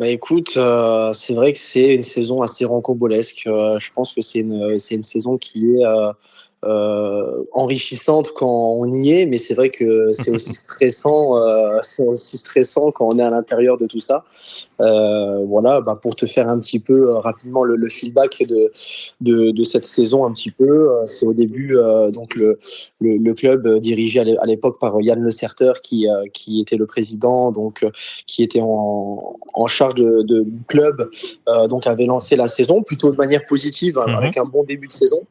Écoute, c'est vrai que c'est une saison assez rocambolesque. Je pense que c'est une saison qui est enrichissante quand on y est, mais c'est vrai que c'est aussi stressant. C'est aussi stressant quand on est à l'intérieur de tout ça. Pour te faire un petit peu rapidement le feedback de cette saison un petit peu. C'est au début le club dirigé à l'époque par Yann Le Certeur qui était le président, qui était en charge du club, avait lancé la saison plutôt de manière positive avec un bon début de saison.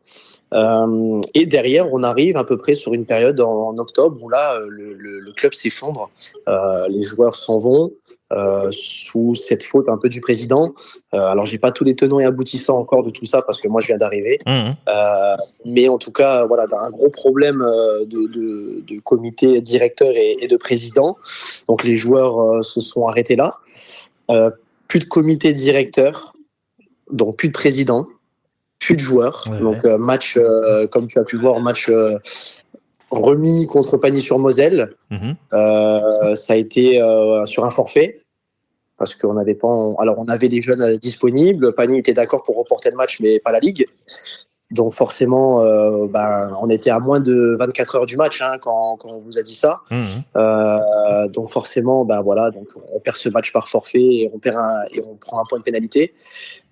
Et derrière, on arrive à peu près sur une période en octobre où là, le club s'effondre. Les joueurs s'en vont sous cette faute un peu du président. Alors, j'ai pas tous les tenants et aboutissants encore de tout ça parce que moi, je viens d'arriver. Mais en tout cas, voilà, un gros problème de comité directeur et de président. Donc, les joueurs se sont arrêtés là. Plus de comité directeur, donc plus de président. Plus de joueurs, match, comme tu as pu voir, match remis contre Pagny-sur-Moselle. Ça a été sur un forfait parce qu'on n'avait pas. Alors on avait les jeunes disponibles. Pagny était d'accord pour reporter le match, mais pas la ligue. Donc forcément, on était à moins de 24 heures du match quand on vous a dit ça. Donc forcément, on perd ce match par forfait et on prend un point de pénalité.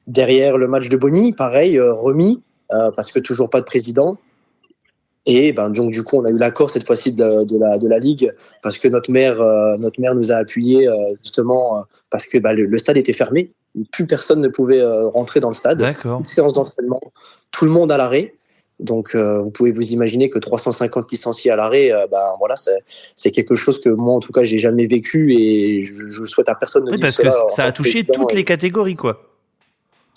Derrière le match de Bonny, pareil, remis, parce que toujours pas de président. Et donc du coup, on a eu l'accord cette fois-ci de la ligue parce que notre maire nous a appuyés justement parce que le stade était fermé, plus personne ne pouvait rentrer dans le stade. D'accord. Une séance d'entraînement, tout le monde à l'arrêt. Donc vous pouvez vous imaginer que 350 licenciés à l'arrêt, voilà, c'est quelque chose que moi en tout cas j'ai jamais vécu et je souhaite à personne de Oui, vivre parce que cela en ça tant a que touché président. toutes les catégories, quoi.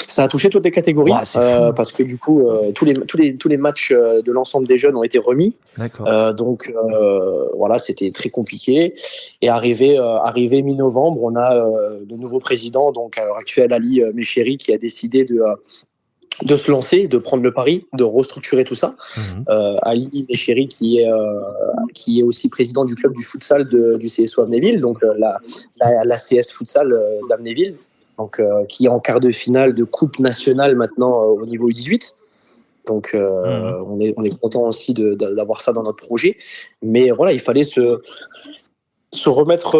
Ça a touché toutes les catégories Ouah, c'est fou. parce que du coup tous les matchs de l'ensemble des jeunes ont été remis. D'accord. Donc voilà, c'était très compliqué. Et arrivé mi-novembre, on a le nouveau président, donc à l'heure actuelle Ali Méchéri, qui a décidé de se lancer, de prendre le pari, de restructurer tout ça. Ali Méchéri qui est aussi président du club du futsal du CSO Amnéville, donc la CS futsal d'Amnéville, donc qui est en quart de finale de coupe nationale maintenant au niveau U18. Donc on est content aussi d'avoir ça dans notre projet. Mais voilà, il fallait se remettre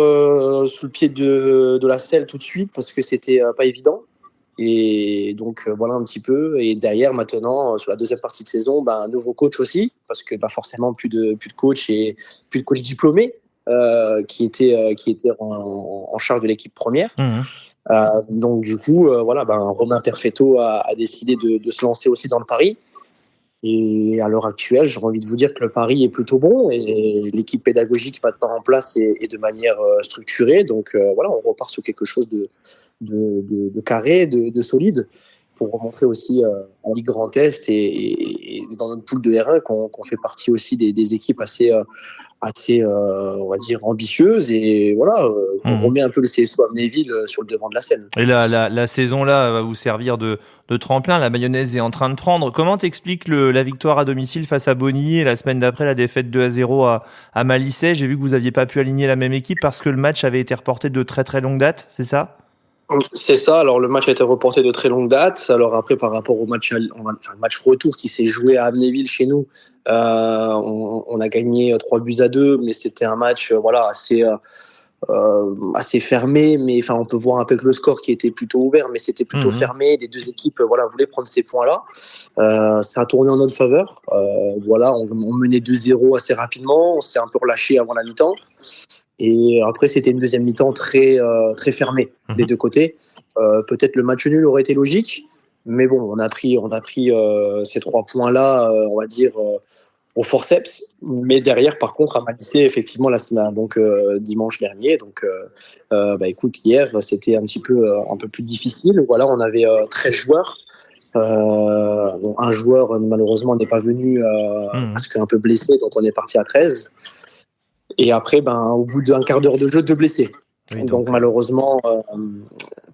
sous le pied de la selle tout de suite parce que c'était pas évident. Et donc voilà un petit peu. Et derrière maintenant, sur la deuxième partie de saison, un nouveau coach aussi, parce que forcément plus de coach et plus de coach diplômé qui était en charge de l'équipe première. Donc du coup, Romain Perfetto a décidé de se lancer aussi dans le pari. Et à l'heure actuelle, j'ai envie de vous dire que le pari est plutôt bon et l'équipe pédagogique maintenant en place est de manière structurée. Donc voilà, on repart sur quelque chose de carré, de solide, pour remontrer aussi en Ligue Grand Est et dans notre poule de R1 qu'on fait partie aussi des équipes assez on va dire ambitieuses, et voilà, on remet un peu le CSO Amnéville sur le devant de la scène. Et la saison là va vous servir de tremplin. La mayonnaise est en train de prendre. Comment t'expliques la victoire à domicile face à Bonny et la semaine d'après la défaite 2-0 à Malissay? J'ai vu que vous aviez pas pu aligner la même équipe parce que le match avait été reporté de très très longue date, c'est ça? C'est ça. Alors le match a été reporté de très longue date. Alors après, par rapport au match, le match retour qui s'est joué à Amnéville chez nous, on a gagné 3-2, mais c'était un match assez fermé. Mais on peut voir un peu que le score qui était plutôt ouvert, mais c'était plutôt fermé. Les deux équipes voulaient prendre ces points-là. Ça a tourné en notre faveur. On menait 2-0 assez rapidement. On s'est un peu relâché avant la mi-temps. Et après, c'était une deuxième mi-temps très fermée des deux côtés. Peut-être le match nul aurait été logique, mais bon, on a pris ces 3 points-là, on va dire, au forceps. Mais derrière, par contre, à Malissay, effectivement, dimanche dernier, écoute, hier, c'était un peu plus difficile. Voilà, on avait 13 joueurs. Un joueur, malheureusement, n'est pas venu parce qu'un peu blessé, donc on est parti à 13. Et après, au bout d'un quart d'heure de jeu, 2 blessés. Oui, donc malheureusement,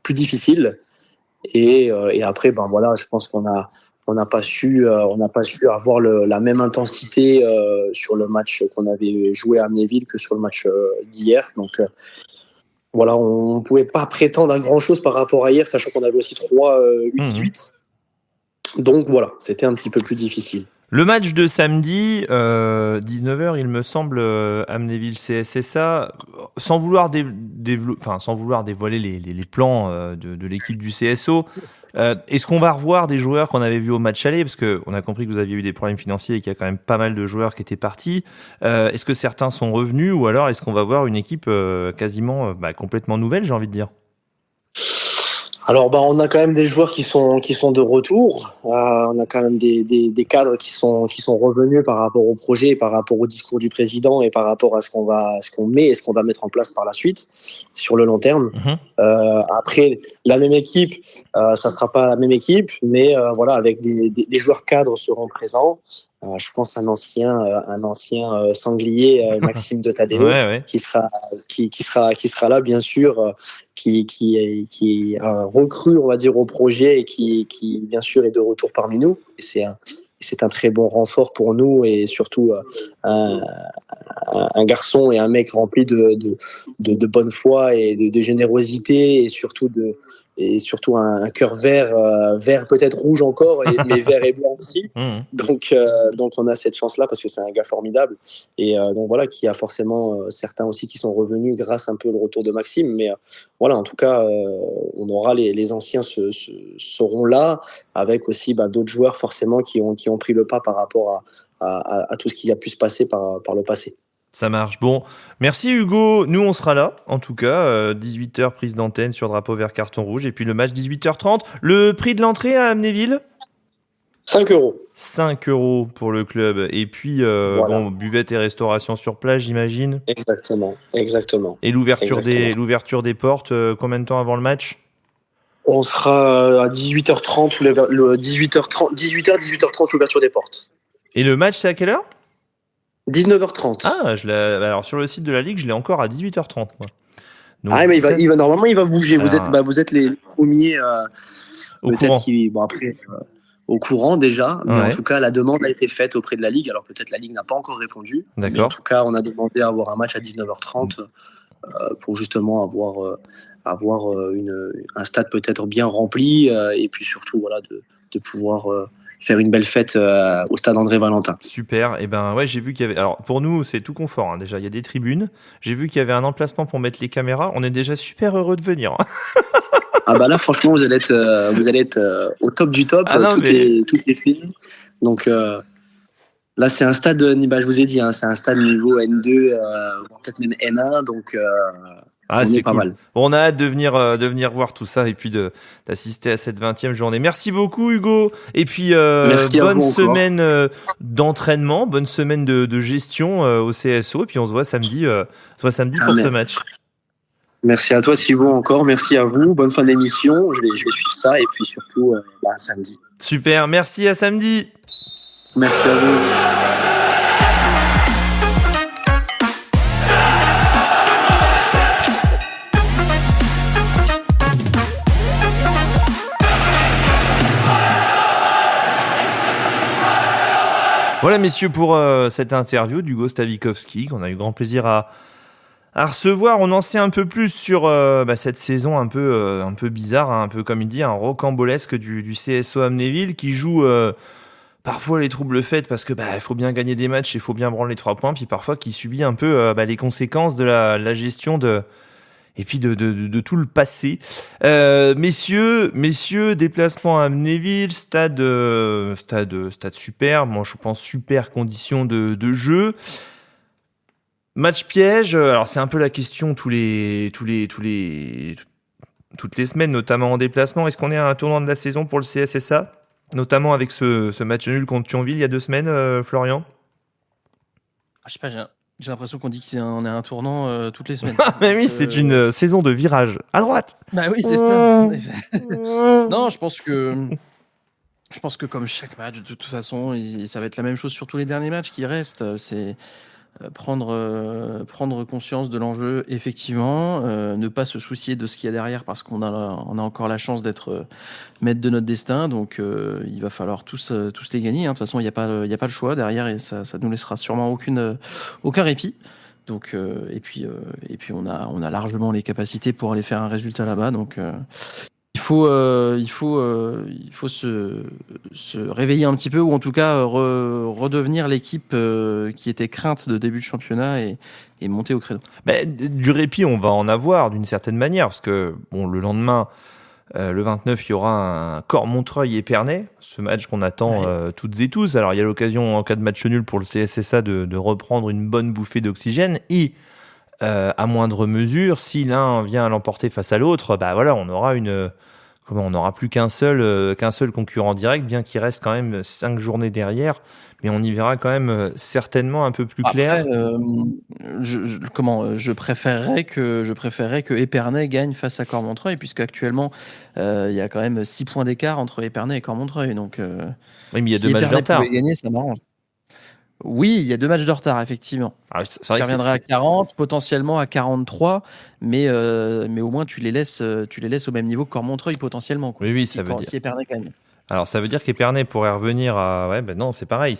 plus difficile. Et après, je pense qu'on n'a pas su avoir la même intensité sur le match qu'on avait joué à Amnéville que sur le match d'hier. Donc on ne pouvait pas prétendre à grand-chose par rapport à hier, sachant qu'on avait aussi 3 U18. Donc voilà, c'était un petit peu plus difficile. Le match de samedi, 19h, il me semble, Amnéville CSSA, sans vouloir dévoiler les plans de l'équipe du CSO, est-ce qu'on va revoir des joueurs qu'on avait vus au match aller? Parce qu'on a compris que vous aviez eu des problèmes financiers et qu'il y a quand même pas mal de joueurs qui étaient partis. Est-ce que certains sont revenus, ou alors est-ce qu'on va voir une équipe quasiment complètement nouvelle, j'ai envie de dire? Alors on a quand même des joueurs qui sont de retour. On a quand même des cadres qui sont revenus par rapport au projet, par rapport au discours du président et par rapport à ce qu'on met et ce qu'on va mettre en place par la suite sur le long terme. Après, la même équipe, ça sera pas la même équipe, mais avec des joueurs cadres seront présents. Je pense à un ancien sanglier, Maxime de Tadeo, qui sera là, bien sûr, qui recrue, on va dire, au projet et qui bien sûr est de retour parmi nous. Et c'est un très bon renfort pour nous, et surtout un garçon et un mec rempli de bonne foi et de générosité, et surtout un cœur vert peut-être rouge encore, mais vert et blanc aussi. Donc on a cette chance là parce que c'est un gars formidable, et donc voilà, qui a forcément certains aussi qui sont revenus grâce un peu au retour de Maxime, mais en tout cas on aura les anciens seront là, avec aussi d'autres joueurs forcément qui ont ont pris le pas par rapport à tout ce qui a pu se passer par le passé. Ça marche. Bon, merci Hugo. Nous, on sera là, en tout cas. 18h, prise d'antenne sur Drapeau Vert Carton Rouge. Et puis le match, 18h30. Le prix de l'entrée à Amnéville ? 5 euros. 5 euros pour le club. Et puis, bon, buvette et restauration sur place, j'imagine. Exactement. Et l'ouverture des portes, combien de temps avant le match ? On sera à 18h30, 18h30 l'ouverture des portes. Et le match, c'est à quelle heure ? 19h30. Ah, alors sur le site de la Ligue, je l'ai encore à 18h30, moi. Donc, mais normalement, il va bouger. Alors, Vous êtes les premiers au courant. Au courant déjà, mais Ouais. en tout cas, la demande a été faite auprès de la Ligue. Alors peut-être la Ligue n'a pas encore répondu. D'accord. Mais en tout cas, on a demandé à avoir un match à 19h30 pour justement avoir un stade peut-être bien rempli et puis surtout de pouvoir faire une belle fête au stade André Valentin. Super. Et ben ouais, j'ai vu qu'il y avait. Alors pour nous, c'est tout confort. Hein. Déjà, il y a des tribunes. J'ai vu qu'il y avait un emplacement pour mettre les caméras. On est déjà super heureux de venir. Ah bah là, franchement, vous allez être au top du top. Ah non, tout est fait. Donc là, c'est un stade. Je vous ai dit, hein, c'est un stade niveau N2, peut-être même N1. Donc on c'est est pas cool. mal. Bon, on a hâte de venir voir tout ça et puis d'assister à cette 20e journée. Merci beaucoup Hugo. Et puis Merci à bonne vous encore. semaine d'entraînement, bonne semaine de gestion au CSO. Et puis on se voit samedi pour ce match. Merci à toi, Thibaut, encore. Merci à vous. Bonne fin d'émission. Je vais suivre ça et puis surtout samedi. Super. Merci, à samedi. Merci à vous. Voilà, messieurs, pour cette interview d'Hugo Stavikowski, qu'on a eu grand plaisir à recevoir. On en sait un peu plus sur cette saison un peu bizarre, hein, un peu comme il dit, un rocambolesque du CSO Amnéville qui joue parfois les troubles faits parce que il faut bien gagner des matchs, il faut bien prendre les 3 points, puis parfois qui subit un peu les conséquences de la gestion et puis de tout le passé. Messieurs, déplacement à Amnéville, stade super. Moi, je pense super conditions de jeu. Match piège. Alors, c'est un peu la question toutes les semaines, notamment en déplacement. Est-ce qu'on est à un tournant de la saison pour le CSSA, notamment avec ce match nul contre Thionville il y a 2 semaines, Florian? Je sais pas, j'ai l'impression qu'on dit qu'on est à un tournant toutes les semaines. Mais oui, c'est une saison de virage à droite. Bah oui, c'est ça. Non, je pense que comme chaque match, de toute façon, ça va être la même chose sur tous les derniers matchs qui restent. C'est prendre conscience de l'enjeu, effectivement, ne pas se soucier de ce qu'il y a derrière parce qu'on a encore la chance d'être maître de notre destin. Donc, il va falloir tous les gagner. Hein. De toute façon, il n'y a pas le choix derrière et ça nous laissera sûrement aucun répit. Donc, et puis on a largement les capacités pour aller faire un résultat là-bas. Donc, il faut se réveiller un petit peu ou en tout cas redevenir l'équipe qui était crainte de début de championnat et monter au créneau. Du répit, on va en avoir d'une certaine manière parce que le lendemain, le 29, il y aura un Cormontreuil-Épernay, ce match qu'on attend toutes et tous. Alors il y a l'occasion en cas de match nul pour le CSSA de reprendre une bonne bouffée d'oxygène et à moindre mesure, si l'un vient à l'emporter face à l'autre, on n'aura plus qu'un seul concurrent direct, bien qu'il reste quand même 5 journées derrière, mais on y verra quand même certainement un peu plus clair. Après, je préférerais que Épernay gagne face à Cormontreuil, puisque actuellement il y a quand même 6 points d'écart entre Épernay et Cormontreuil. Donc, oui, mais il y a si 2 matchs de Épernay retard. pouvait gagner, ça m'arrange. Oui, il y a 2 matchs de retard, effectivement. C'est vrai Ça que reviendrait à 40, potentiellement à 43, mais au moins tu les laisses au même niveau que Cormontreuil, potentiellement. Quoi. Oui, ça veut dire. Si Épernay gagne. Alors ça veut dire qu'Épernay pourrait revenir à... non, c'est pareil.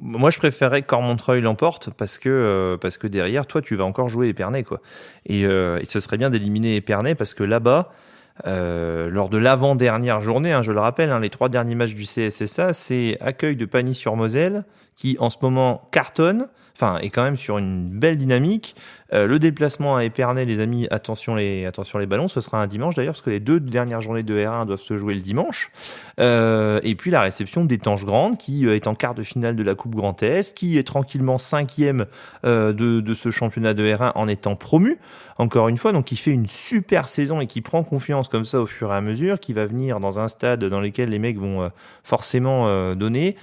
Moi, je préférerais que Cormontreuil l'emporte parce que derrière, toi, tu vas encore jouer Épernay, quoi. Et ce serait bien d'éliminer Épernay parce que là-bas, lors de l'avant-dernière journée, je le rappelle, les 3 derniers matchs du CSSA, c'est accueil de Pagny-sur-Moselle qui, en ce moment, cartonne, est quand même sur une belle dynamique. Le déplacement à Épernay, les amis, attention les ballons, ce sera un dimanche d'ailleurs, parce que les 2 dernières journées de R1 doivent se jouer le dimanche. Et puis la réception d'Étanges Grande, qui est en quart de finale de la Coupe Grand Est, qui est tranquillement 5e de ce championnat de R1 en étant promu, encore une fois, donc qui fait une super saison et qui prend confiance comme ça au fur et à mesure, qui va venir dans un stade dans lequel les mecs vont forcément donner.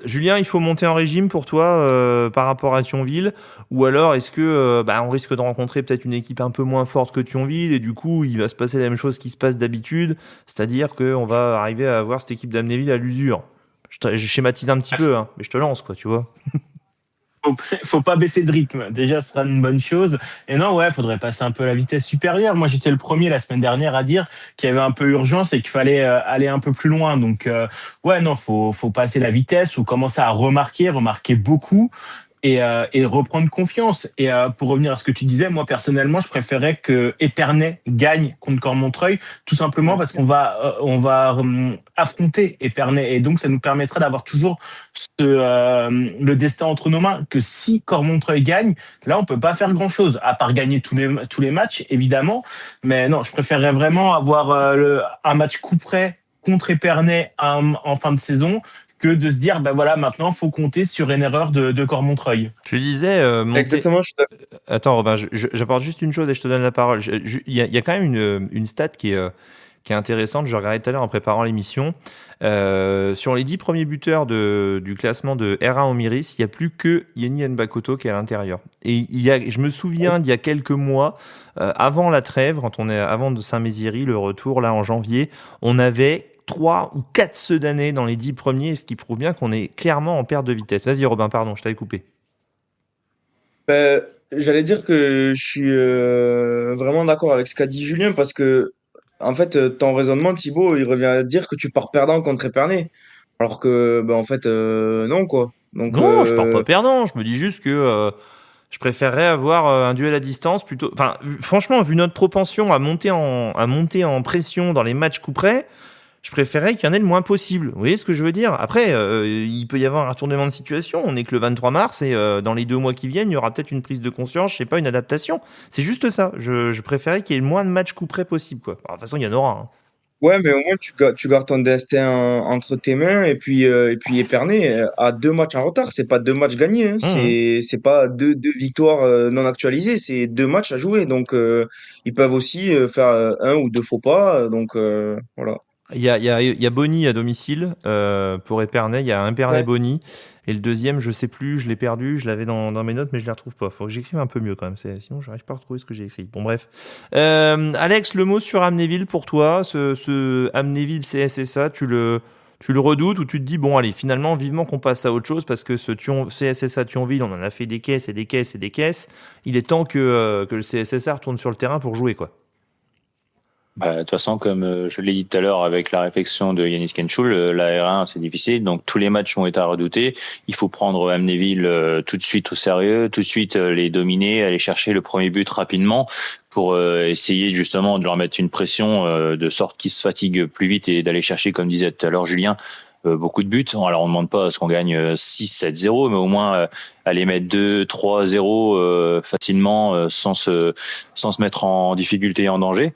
Julien, il faut monter en régime pour toi par rapport à Thionville, ou alors est-ce que on risque de rencontrer peut-être une équipe un peu moins forte que Thionville et du coup il va se passer la même chose qui se passe d'habitude, c'est-à-dire qu'on va arriver à avoir cette équipe d'Amnéville à l'usure. Je schématise un petit peu, mais je te lance, quoi, tu vois. Faut pas baisser de rythme. Déjà, ce sera une bonne chose. Et non, faudrait passer un peu à la vitesse supérieure. Moi, j'étais le premier la semaine dernière à dire qu'il y avait un peu urgence et qu'il fallait aller un peu plus loin. Donc, non, faut passer la vitesse ou commencer à remarquer beaucoup. Et reprendre confiance. Et pour revenir à ce que tu disais, moi personnellement, je préférais que Épernay gagne contre Cormontreuil, tout simplement parce qu'on va affronter Épernay, et donc ça nous permettra d'avoir toujours le destin entre nos mains. Que si Cormontreuil gagne, là on peut pas faire grand chose à part gagner tous les matchs, évidemment. Mais non, je préférerais vraiment avoir un match coup près contre Épernay en fin de saison, que de se dire, maintenant, faut compter sur une erreur de Cormontreuil. Je disais, Exactement. Attends, Robin, j'apporte juste une chose et je te donne la parole. Il y a quand même une stat qui est intéressante. Je regardais tout à l'heure en préparant l'émission. Sur les 10 premiers buteurs du classement de R1 Omiris, il n'y a plus que Yenny Nbakoto qui est à l'intérieur. Et je me souviens d'il y a quelques mois, avant la trêve, avant de Saint-Mézières, le retour là en janvier, on avait 3 ou 4 Sedanais dans les 10 premiers, ce qui prouve bien qu'on est clairement en perte de vitesse. Vas-y Robin, pardon, je t'avais coupé. J'allais dire que je suis vraiment d'accord avec ce qu'a dit Julien parce que, en fait, ton raisonnement, Thibaut, il revient à dire que tu pars perdant contre Épernay. Alors que, en fait, non, quoi. Donc, Non, je pars pas perdant, je me dis juste que je préférerais avoir un duel à distance plutôt. Enfin, franchement, vu notre propension à monter en pression dans les matchs coup près, je préférais qu'il y en ait le moins possible. Vous voyez ce que je veux dire? Après, il peut y avoir un retournement de situation. On n'est que le 23 mars et dans les 2 mois qui viennent, il y aura peut-être une prise de conscience, je sais pas, une adaptation. C'est juste ça. Je préférais qu'il y ait le moins de matchs coup près possible, quoi. Alors, de toute façon, il y en aura. ouais, mais au moins, tu gardes ton destin entre tes mains et puis Épernay a 2 matchs en retard. C'est pas 2 matchs gagnés, hein. C'est pas deux victoires non actualisées. C'est 2 matchs à jouer. Donc, ils peuvent aussi faire 1 ou 2 faux pas. Donc, voilà. Il y a Bonny à domicile pour Épernay. Il y a un Épernay-Bonny. Et le deuxième, je sais plus, je l'ai perdu. Je l'avais dans mes notes, mais je les retrouve pas. Faut que j'écrive un peu mieux quand même. Sinon, j'arrive pas à retrouver ce que j'ai écrit. Bon, bref. Alex, le mot sur Amnéville pour toi. Ce Amnéville CSSA, tu le redoutes ou tu te dis, bon, allez, finalement, vivement qu'on passe à autre chose parce que ce CSSA Thionville, on en a fait des caisses et des caisses et des caisses. Il est temps que le CSSA retourne sur le terrain pour jouer, quoi. De toute façon, comme je l'ai dit tout à l'heure avec la réflexion de Yanis Kenchul, la R1 c'est difficile, donc tous les matchs vont être à redouter. Il faut prendre Amnéville tout de suite au sérieux, tout de suite les dominer, aller chercher le premier but rapidement pour essayer justement de leur mettre une pression de sorte qu'ils se fatiguent plus vite et d'aller chercher, comme disait tout à l'heure Julien, beaucoup de buts. Alors on ne demande pas à ce qu'on gagne 6-7-0, mais au moins aller mettre 2-3-0 facilement sans se mettre en difficulté et en danger.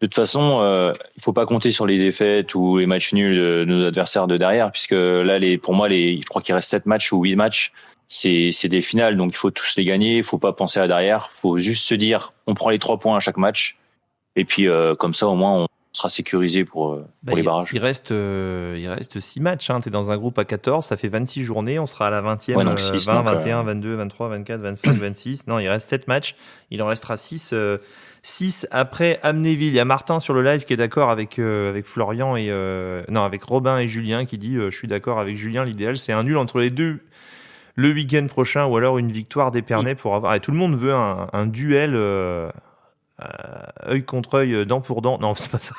De toute façon, il faut pas compter sur les défaites ou les matchs nuls de nos adversaires de derrière, puisque là, pour moi, je crois qu'il reste 7 matchs ou 8 matchs. C'est des finales, donc il faut tous les gagner. Il faut pas penser à derrière. Il faut juste se dire, on prend les 3 points à chaque match. Et puis, comme ça, au moins, on sera sécurisé pour les barrages. Il reste 6 matchs. Hein. Tu es dans un groupe à 14, ça fait 26 journées. On sera à la 20e, 20, 21, 22, 23, 24, 25, 26. Non, il reste 7 matchs. Il en restera 6 après Amnéville. Il y a Martin sur le live qui est d'accord avec Florian et avec Robin et Julien qui dit je suis d'accord avec Julien, l'idéal c'est un nul entre les deux le week-end prochain ou alors une victoire d'Épernay pour avoir. Et tout le monde veut un duel œil contre œil, dent pour dent. Non, c'est pas ça.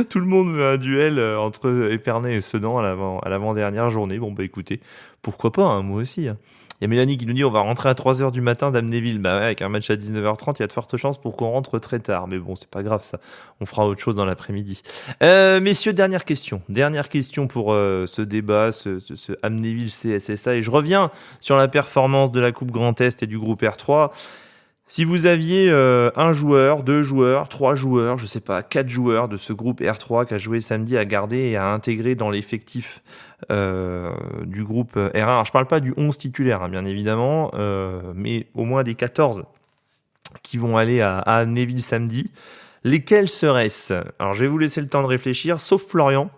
Tout le monde veut un duel entre Épernay et Sedan à l'avant-dernière journée. Bon, bah écoutez, pourquoi pas, hein, moi aussi. Hein. Il y a Mélanie qui nous dit on va rentrer à 3h du matin d'Amnéville. Bah ouais, avec un match à 19h30, il y a de fortes chances pour qu'on rentre très tard. Mais bon, c'est pas grave ça. On fera autre chose dans l'après-midi. Messieurs, dernière question. Dernière question pour ce débat, ce Amnéville CSSA. Et je reviens sur la performance de la Coupe Grand Est et du groupe R3. Si vous aviez un joueur, 2 joueurs, 3 joueurs, je sais pas, 4 joueurs de ce groupe R3 qui a joué samedi à garder et à intégrer dans l'effectif du groupe R1. Alors je parle pas du 11 titulaire, hein, bien évidemment, mais au moins des 14 qui vont aller à Amnéville samedi. Lesquels seraient-ce ? Alors je vais vous laisser le temps de réfléchir, sauf Florian.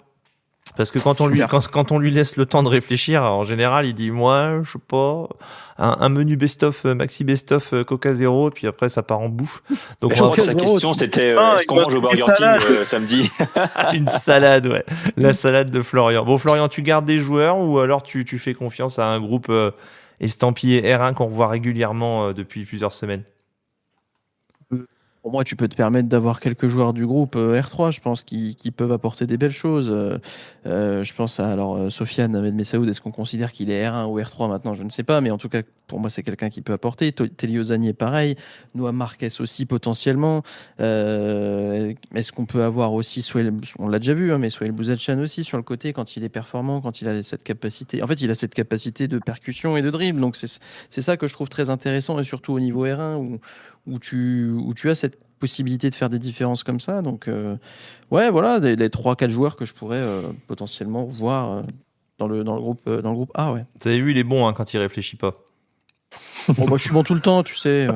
Parce que quand on lui laisse le temps de réfléchir, en général, il dit moi, je sais pas, un menu best-of, maxi best-of Coca Zéro, et puis après ça part en bouffe. Donc je crois que sa question c'était est-ce qu'on mange au Burger King samedi ? Une salade, ouais, la salade de Florian. Bon, Florian, tu gardes des joueurs ou alors tu fais confiance à un groupe estampillé R1 qu'on revoit régulièrement depuis plusieurs semaines ? Pour moi, tu peux te permettre d'avoir quelques joueurs du groupe R3, je pense, qui peuvent apporter des belles choses. Je pense à Sofiane Ahmed Messaoud. Est-ce qu'on considère qu'il est R1 ou R3 maintenant ? Je ne sais pas, mais en tout cas, pour moi, c'est quelqu'un qui peut apporter. Telio Zanier, pareil. Noah Marquez aussi, potentiellement. Est-ce qu'on peut avoir aussi on l'a déjà vu, hein, mais Sohail Bouzatchan aussi sur le côté quand il est performant, quand il a cette capacité. En fait, il a cette capacité de percussion et de dribble. Donc, c'est ça que je trouve très intéressant, et surtout au niveau R1 où tu as cette possibilité de faire des différences comme ça. Donc, ouais, voilà, les 3-4 joueurs que je pourrais potentiellement voir dans le groupe A. Ouais. Vous avez vu, il est bon hein, quand il réfléchit pas. Bon, moi, je suis bon tout le temps, tu sais.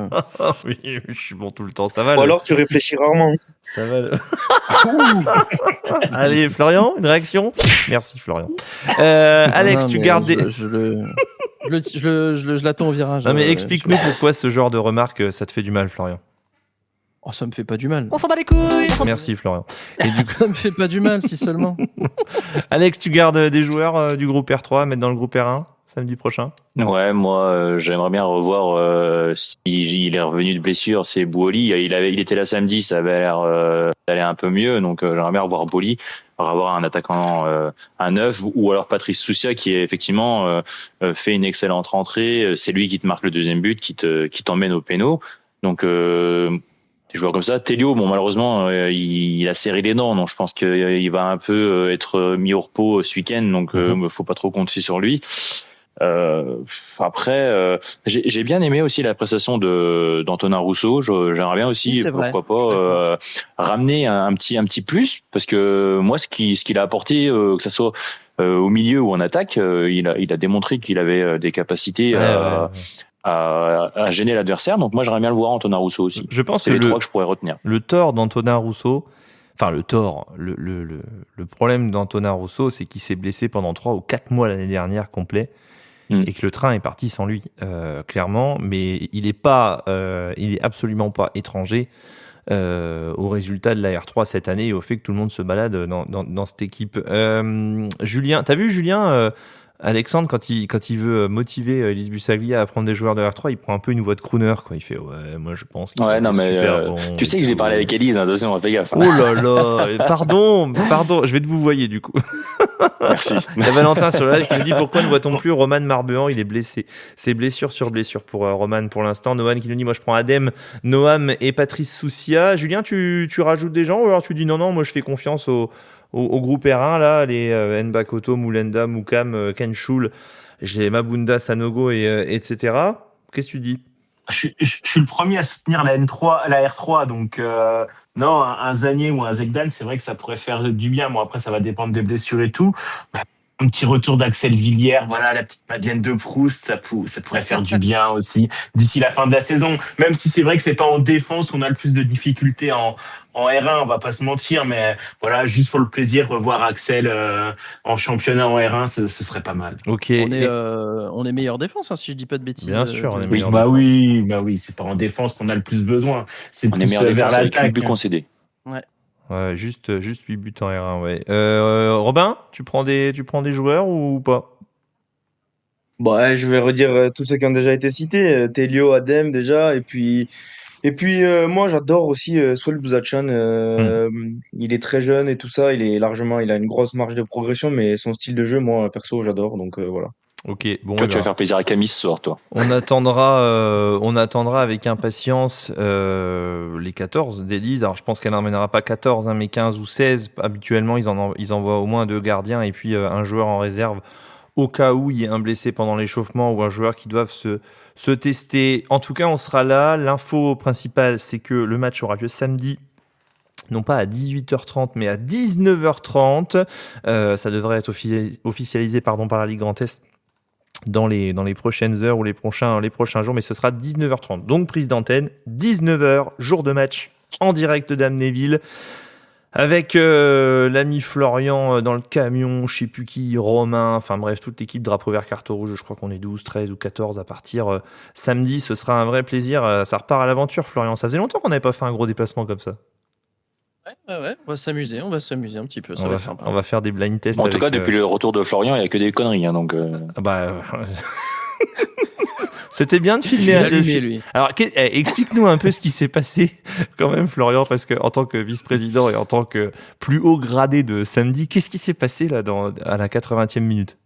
Oui, je suis bon tout le temps, ça va. Ou alors tu réfléchis rarement. Ça va. Allez, Florian, une réaction ? Merci, Florian. Alex, tu gardes des... Je l'attends au virage. Non, mais explique-nous pourquoi ce genre de remarque, ça te fait du mal, Florian. Oh, ça me fait pas du mal. On s'en bat les couilles. Merci, Florian. Et du coup, ça me fait pas du mal, si seulement. Alex, tu gardes des joueurs du groupe R3 à mettre dans le groupe R1 samedi prochain ? Ouais, moi, j'aimerais bien revoir s'il est revenu de blessure, c'est Bouoli. Il était là samedi, ça avait l'air d'aller un peu mieux, donc j'aimerais bien revoir Bouoli, avoir un attaquant, un neuf, ou alors Patrice Soucia qui effectivement fait une excellente rentrée. C'est lui qui te marque le deuxième but, qui t'emmène au péno. Donc des joueurs comme ça. Telio, bon, malheureusement, il a serré les dents, donc je pense qu'il va un peu être mis au repos ce week-end, donc faut pas trop compter sur lui. Après, j'ai bien aimé aussi la prestation d'Antonin Rousseau. J'aimerais bien aussi, pourquoi pas, ramener un petit plus, parce que moi, ce qu'il a apporté, que ça soit au milieu ou en attaque, il a démontré qu'il avait des capacités à gêner l'adversaire. Donc moi, j'aimerais bien le voir, Antonin Rousseau aussi. Je pense c'est les trois que je pourrais retenir. Le tort d'Antonin Rousseau, enfin le tort, le problème d'Antonin Rousseau, c'est qu'il s'est blessé pendant 3 ou 4 mois l'année dernière complet. Et que le train est parti sans lui, clairement. Mais il est absolument pas étranger au résultat de la R3 cette année et au fait que tout le monde se balade dans cette équipe. Julien, t'as vu Julien Alexandre, quand il veut motiver Elise Bussaglia à prendre des joueurs de R3, il prend un peu une voix de crooner, quoi. Il fait ouais, moi je pense qu'ils sont super bons. Tu sais que j'ai parlé avec Elise, attention, fais gaffe. Oh là là, pardon, je vais te vous voyer du coup. Merci. Il y a Valentin sur le live qui nous dit pourquoi ne voit-on plus Roman Marbehan, il est blessé. C'est blessure sur blessure pour Roman pour l'instant. Noam qui nous dit moi je prends Adem, Noam et Patrice Soucia. Julien, tu rajoutes des gens ou alors tu dis non, moi je fais confiance au groupe R1 là, les Nbakoto, Moulenda, Moukam, Kenchoul, j'ai Mabunda, Sanogo etc. Qu'est-ce que tu dis ? Je suis le premier à soutenir la R3, donc non, un Zanier ou un Zegdan, c'est vrai que ça pourrait faire du bien. Bon, après, ça va dépendre des blessures et tout. Un petit retour d'Axel Villière, voilà, la petite Madeleine de Proust, ça pourrait faire du bien aussi d'ici la fin de la saison. Même si c'est vrai que c'est pas en défense qu'on a le plus de difficultés en R1, on va pas se mentir, mais voilà, juste pour le plaisir, revoir Axel en championnat en R1, ce serait pas mal. Ok. On est meilleure défense, hein, si je dis pas de bêtises. Bien sûr, on est meilleure défense. Oui, c'est pas en défense qu'on a le plus besoin. C'est on est meilleure défense avec 8 buts concédés. Ouais. Ouais, juste 8 buts en R1, ouais. Robin, tu prends des joueurs ou pas ? Bon, je vais redire tous ceux qui ont déjà été cités. Telio, Adem déjà, et puis Et puis moi j'adore aussi Soel Buzachan. Il est très jeune et tout ça. Il a une grosse marge de progression, mais son style de jeu, moi perso, j'adore. Donc voilà. Ok, bon. Toi, tu vas faire plaisir à Camille ce soir, toi. On attendra avec impatience les 14 d'Élise. Alors je pense qu'elle n'emmènera pas 14, hein, mais 15 ou 16. Habituellement, ils envoient au moins 2 gardiens et puis un joueur en réserve au cas où il y ait un blessé pendant l'échauffement ou un joueur qui doivent se tester. En tout cas, on sera là. L'info principale, c'est que le match aura lieu samedi. Non pas à 18h30, mais à 19h30. Ça devrait être officialisé par la Ligue Grand Est dans les prochaines heures ou les prochains jours, mais ce sera 19h30. Donc prise d'antenne, 19h, jour de match en direct d'Amnéville, avec l'ami Florian dans le camion, je sais plus qui, Romain, enfin bref, toute l'équipe Drapeau Vert Carton Rouge, je crois qu'on est 12, 13 ou 14 à partir samedi, ce sera un vrai plaisir, ça repart à l'aventure Florian, ça faisait longtemps qu'on n'avait pas fait un gros déplacement comme ça. Ouais, on va s'amuser un petit peu, ça va être sympa. On va faire des blind tests. En tout cas, depuis le retour de Florian, il n'y a que des conneries. Hein, donc, C'était bien de filmer. Allumé, lui. Alors, explique-nous un peu ce qui s'est passé quand même, Florian, parce que en tant que vice-président et en tant que plus haut gradé de samedi, qu'est-ce qui s'est passé là à la 80e minute ?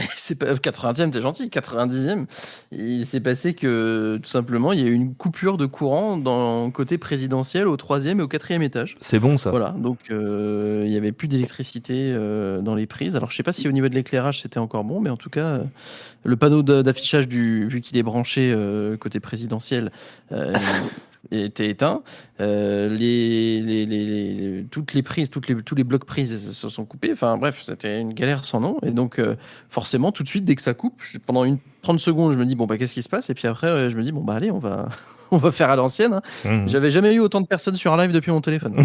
C'est pas 80e, t'es gentil, 90e. Il s'est passé que tout simplement il y a eu une coupure de courant dans le côté présidentiel au 3e et au 4e étage. C'est bon ça. Voilà, donc il y avait plus d'électricité dans les prises. Alors je sais pas si au niveau de l'éclairage c'était encore bon, mais en tout cas le panneau d'affichage vu qu'il est branché côté présidentiel était éteint. Toutes les prises, tous les blocs prises se sont coupés. Enfin bref, c'était une galère sans nom. Et donc forcément, tout de suite, dès que ça coupe, pendant 30 secondes, je me dis bon bah qu'est-ce qui se passe ? Et puis après, je me dis bon bah allez, on va faire à l'ancienne. Hein. J'avais jamais eu autant de personnes sur un live depuis mon téléphone.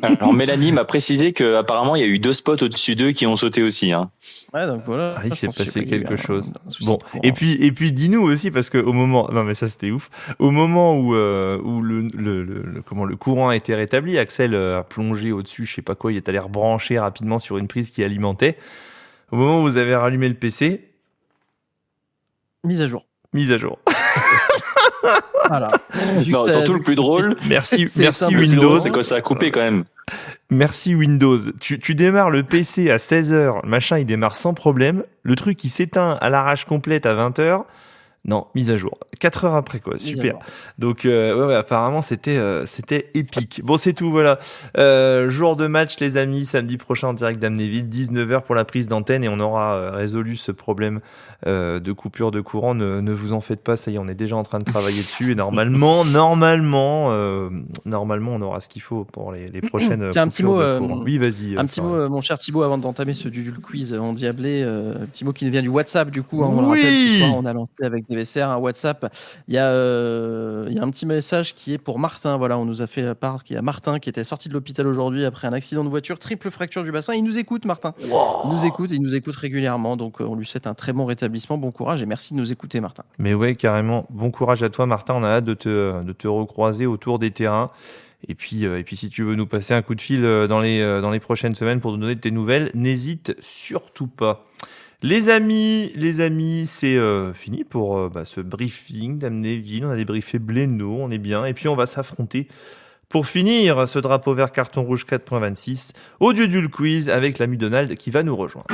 Alors Mélanie m'a précisé qu'apparemment il y a eu 2 spots au-dessus d'eux qui ont sauté aussi. Hein. Ouais, donc voilà. Il s'est passé quelque chose. Bon, et puis dis-nous aussi parce que au moment, non mais ça c'était ouf. Au moment où le courant a été rétabli, Axel a plongé au-dessus, je sais pas quoi, il est allé rebrancher rapidement sur une prise qui alimentait. Au moment où vous avez rallumé le PC, mise à jour. Voilà. Non, surtout le plus drôle. Merci Windows. C'est quand ça a coupé quand même. Merci Windows. Tu démarres le PC à 16h, le machin il démarre sans problème. Le truc il s'éteint à l'arrache complète à 20h. Non, mise à jour. 4 heures après, quoi. Super. Donc, ouais, apparemment, c'était épique. Bon, c'est tout, voilà. Jour de match, les amis, samedi prochain en direct d'Amnéville, 19h pour la prise d'antenne et on aura résolu ce problème de coupure de courant. Ne vous en faites pas, ça y est, on est déjà en train de travailler dessus et normalement, on aura ce qu'il faut pour les prochaines Tiens, un petit mot, oui, vas-y. Un petit mot, mon cher Thibaut, avant d'entamer ce Dudul Quiz endiablé. Un petit mot qui vient du WhatsApp, du coup. Hein, on le rappelle, ce soir, on a lancé avec DVCR un WhatsApp. Il y a un petit message qui est pour Martin. Voilà, on nous a fait la part qu'il y a Martin qui était sorti de l'hôpital aujourd'hui après un accident de voiture, triple fracture du bassin. Il nous écoute, Martin. Wow. Il nous écoute régulièrement. Donc, on lui souhaite un très bon rétablissement, bon courage et merci de nous écouter, Martin. Mais ouais, carrément. Bon courage à toi, Martin. On a hâte de te recroiser autour des terrains. Et puis, si tu veux nous passer un coup de fil dans les prochaines semaines pour nous donner de tes nouvelles, n'hésite surtout pas. Les amis, c'est fini pour ce briefing d'Amnéville. On a débriefé Blénaud, on est bien. Et puis, on va s'affronter pour finir ce drapeau vert carton rouge 4.26 au Dudul Quiz avec l'ami Donald qui va nous rejoindre.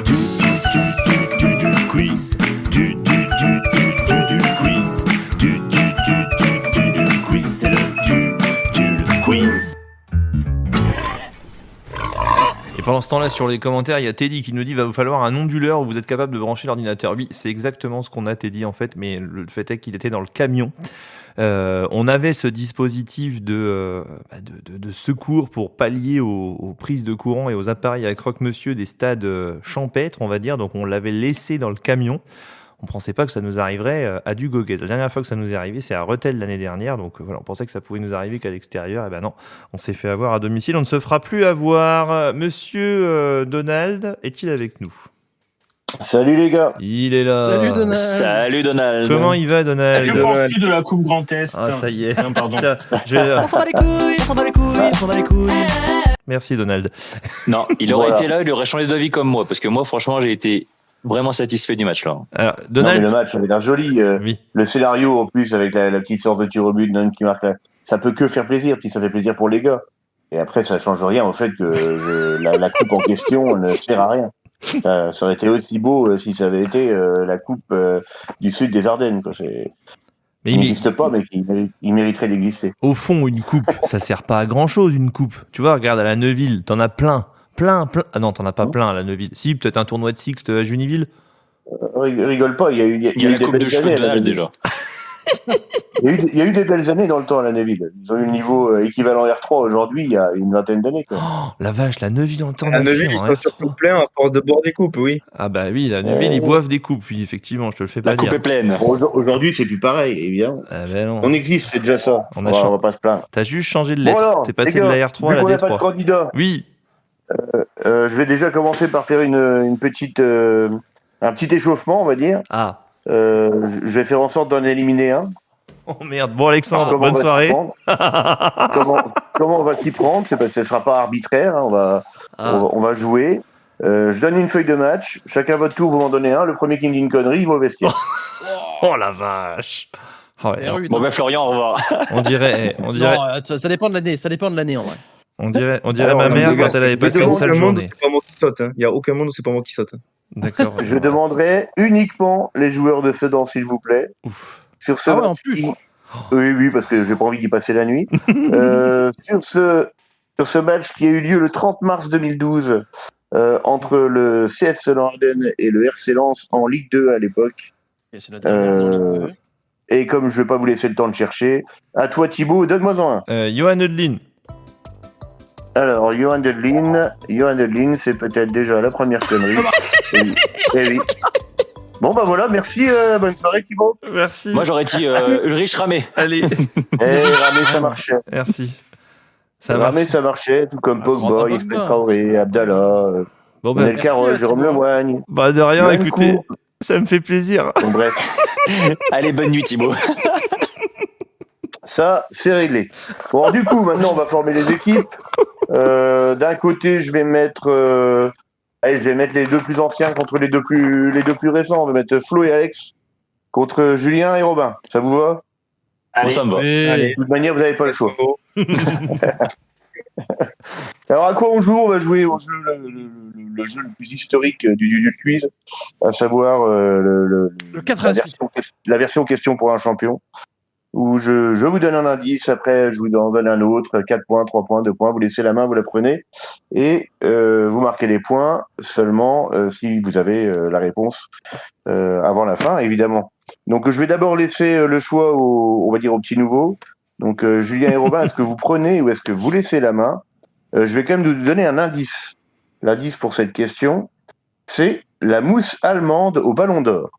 Dudul Quiz, Dudul Quiz, Dudul Quiz, c'est le Dudul Quiz. Et pendant ce temps-là, sur les commentaires, il y a Teddy qui nous dit « Va vous falloir un onduleur où vous êtes capable de brancher l'ordinateur ». Oui, c'est exactement ce qu'on a, Teddy, en fait, mais le fait est qu'il était dans le camion. On avait ce dispositif de secours pour pallier aux prises de courant et aux appareils à croque-monsieur des stades champêtres, on va dire. Donc, on l'avait laissé dans le camion. On pensait pas que ça nous arriverait à du Goguet. La dernière fois que ça nous est arrivé, c'est à Rethel l'année dernière. Donc voilà, on pensait que ça pouvait nous arriver qu'à l'extérieur. Et ben non, on s'est fait avoir à domicile. On ne se fera plus avoir. Monsieur Donald est-il avec nous ? Salut les gars. Il est là. Salut Donald. Comment il va, Donald ? Que penses-tu de la Coupe Grand Est ? Ah, ça y est. Non, pardon. Tiens, On s'en bat les couilles. Merci, Donald. Non, il aurait été là, il aurait changé d'avis comme moi. Parce que moi, franchement, j'ai été vraiment satisfait du match là. Alors, Non, mais Donald, le match avait l'air joli. oui. Le scénario, en plus, avec la petite sorte de tir au but, Dunn qui marque, ça peut que faire plaisir, puis ça fait plaisir pour les gars. Et après, ça change rien au fait que la coupe en question ne sert à rien. Ça aurait été aussi beau si ça avait été la coupe du sud des Ardennes. Quoi. Mais Il n'existe pas, mais il mériterait d'exister. au fond, une coupe, ça sert pas à grand chose, une coupe. Tu vois, regarde à la Neuville, t'en as plein. Ah non, t'en as pas plein à la Neuville. Si, peut-être un tournoi de Sixte à Juniville. Rigole pas, il y a eu la des coupe de belles cheveux années. de Donald déjà. Il y a eu des belles années dans le temps à la Neuville. Ils ont eu le niveau équivalent R3 aujourd'hui, il y a une vingtaine d'années. Quoi. Oh, la vache, la Neuville en temps La Neuville, ils sont surtout pleins à force de boire des coupes, oui. Ah bah oui, la Neuville, ils boivent des coupes, oui, effectivement, je te le fais pas La dire. coupe est pleine. Bon, aujourd'hui, c'est plus pareil, évidemment. Ah bah non. On existe, c'est déjà ça. On On a va pas se plaindre. T'as juste changé de Bon lettre. alors, T'es passé les de gars, la R3 à vu la qu'on n'a pas de D3. candidat, Oui. je vais déjà commencer par faire une petite, un petit échauffement, on va dire. Ah. Je vais faire en sorte d'en éliminer un. Oh merde. Bon Alexandre, Comment bonne on va soirée. s'y prendre comment on va s'y prendre? Ce ne sera pas arbitraire, hein, on va jouer. Je donne une feuille de match. Chacun votre tour, vous m'en donnez un. Le premier qui me dit une connerie, il va au vestiaire. Oh la vache. Oh, ouais, non. Bon ben Florian, au revoir. On dirait. Non, ça dépend de l'année en vrai. On dirait Alors, ma mère les gars, quand elle avait Je passé une demande sale le monde, journée. c'est pas moi qui saute. Hein. Il y a aucun monde où c'est pas moi qui saute. D'accord. Je demanderai uniquement les joueurs de Sedan, s'il vous plaît. Ouf. Sur ce Ah ouais, match en plus. Oui, parce que j'ai pas envie d'y passer la nuit. Sur ce match qui a eu lieu le 30 mars 2012 entre le CS Sedan-Ardennes et le RC Lens en Ligue 2 à l'époque. Et c'est la dernière dans Ligue 2. Et comme je vais pas vous laisser le temps de chercher, à toi Thibaut, donne-moi-en un. Johan Eudlin. Alors, Johan Eudlin, c'est peut-être déjà la première connerie. Eh oui. Bon bah voilà, merci, bonne soirée Thibaut. Merci. Moi j'aurais dit Ulrich Ramé. Allez. Ramé, ça marchait. Merci. Ramé, ça marchait, tout comme Pogba, Yves Traoré, Abdallah, Bon bah, Nel Carroll, Jérôme Lemoigne. bah de rien, Johan écoutez, Cour. ça me fait plaisir. Bon, bref, Allez, bonne nuit Thibaut. ça, c'est réglé. Bon, du coup, maintenant, on va former les équipes. D'un côté, je vais mettre les deux plus anciens contre les deux plus récents. On va mettre Flo et Alex contre Julien et Robin. Ça vous va? Bon, ça me va. Allez. De toute manière, vous n'avez pas le choix. Alors, à quoi on joue? On va jouer au jeu, le jeu le plus historique du quiz, à savoir Le 4 la version question pour un champion, où je vous donne un indice, après je vous en donne un autre, 4 points, 3 points, 2 points, vous laissez la main, vous la prenez, et vous marquez les points seulement si vous avez la réponse avant la fin, évidemment. Donc je vais d'abord laisser le choix on va dire aux petits nouveaux. Donc Julien et Robin, est-ce que vous prenez ou est-ce que vous laissez la main? Je vais quand même vous donner un indice. L'indice pour cette question, c'est la mousse allemande au Ballon d'Or.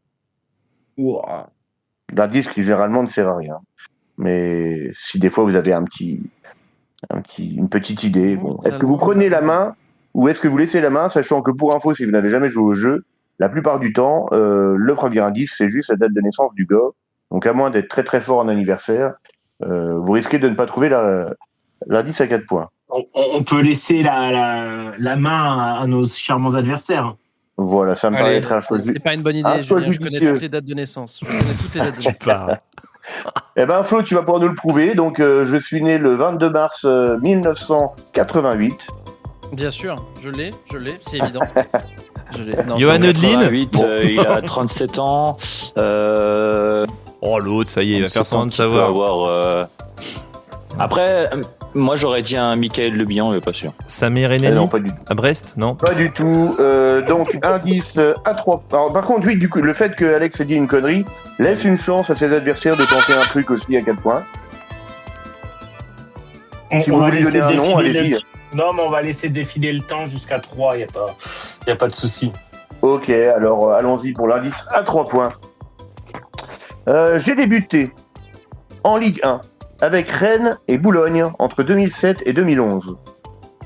Ouah. L'indice qui généralement ne sert à rien. Mais si des fois vous avez une petite idée, bon. Est-ce que vous prenez la main ou est-ce que vous laissez la main, sachant que pour info, si vous n'avez jamais joué au jeu, la plupart du temps, le premier indice, c'est juste la date de naissance du gars. Donc à moins d'être très très fort en anniversaire, vous risquez de ne pas trouver l'indice à 4 points. On peut laisser la main à nos charmants adversaires. Voilà, ça me paraît être un choix C'est pas une bonne idée. un choix Julien, je connais judicieux. toutes les dates de naissance. Je connais toutes les dates de Tu naissance. parles. Eh ben Flo, tu vas pouvoir nous le prouver. Donc je suis né le 22 mars 1988. Bien sûr, je l'ai, c'est évident. Je l'ai. Non, Johan Eudlin. 88, il a 37 ans. Oh l'autre, ça y est, il va faire semblant de Il peut savoir. avoir, Après, moi j'aurais dit un Michael Le Bihan, mais pas sûr. Samir Eh Eneli non, pas du tout. à Brest, non? Pas du tout. Donc, indice à 3. Alors, par contre, oui, du coup, le fait que Alex ait dit une connerie laisse une chance à ses adversaires de tenter un truc aussi à 4 points. Si vous va voulez laisser donner un nom, défiler allez-y. Non, mais on va laisser défiler le temps jusqu'à 3, il n'y a pas de souci. Ok, alors allons-y pour l'indice à 3 points. J'ai débuté en Ligue 1 avec Rennes et Boulogne entre 2007 et 2011,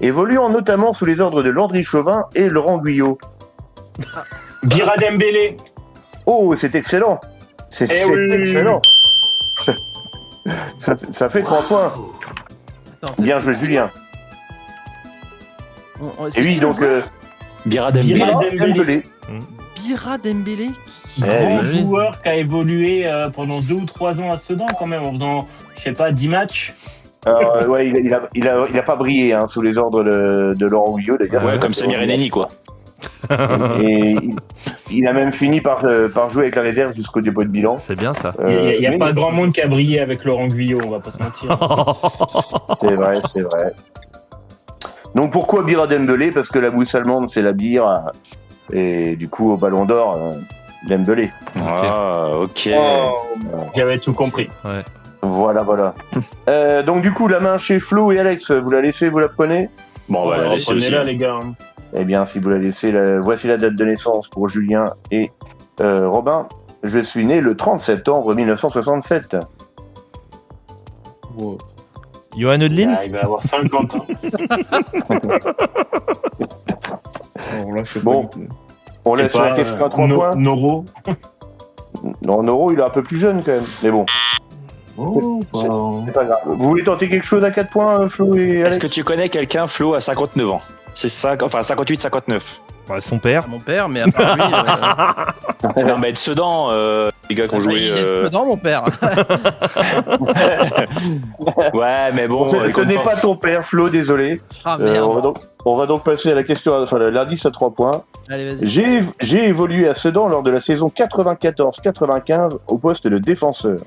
évoluant notamment sous les ordres de Landry Chauvin et Laurent Guyot. Bira Dembélé. Oh, c'est excellent. C'est oui. excellent. Ça fait 3 points. Attends, Bien joué, Julien. c'est Et oui, qui, donc le joueur Bira Dembélé. Bira Dembélé. Dembélé. Bira Dembélé Grand joueur qui a évolué pendant 2 ou 3 ans à Sedan quand même, en faisant, je sais pas, 10 matchs. Alors, ouais, il a pas brillé sous les ordres de Laurent Guyot, d'ailleurs. Ouais, comme Samir Eneni, quoi. Et il a même fini par jouer avec la réserve jusqu'au dépôt de bilan. C'est bien ça. Il n'y a pas grand monde qui a brillé avec Laurent Guyot, on va pas se mentir. C'est vrai. Donc pourquoi Bira Dembélé? Parce que la mousse allemande, c'est la bière. Et du coup, au Ballon d'Or, Dembélé. Ah, ok. J'avais tout compris. Ouais. Voilà. Donc du coup, la main chez Flo et Alex, vous la laissez, vous la prenez? Bon, on va la laisser aussi. Prenez-la, les gars. Eh bien, si vous la laissez, voici la date de naissance pour Julien et Robin. Je suis né le 30 septembre 1967. Wow. Johan Odlin. Il va avoir 50 ans. Alors là, je sais Bon, pas du tout. on laisse la question à 3 points. Noro. Non, Noro, il est un peu plus jeune quand même. Mais bon, c'est pas grave. Vous voulez tenter quelque chose à 4 points, Flo et Alex? Est-ce que tu connais quelqu'un, Flo, à 59 ans? C'est ça, enfin 58, 59. Ouais, son père. Mon père, mais à part lui. Non, mais de Sedan, les gars qui ont joué. Il est dedans, mon père. Ouais, mais bon. Ce n'est pas ton père, Flo, désolé. Ah merde. On va donc passer à la question, enfin l'indice à 3 points. Allez, vas-y. J'ai évolué à Sedan lors de la saison 94-95 au poste de défenseur.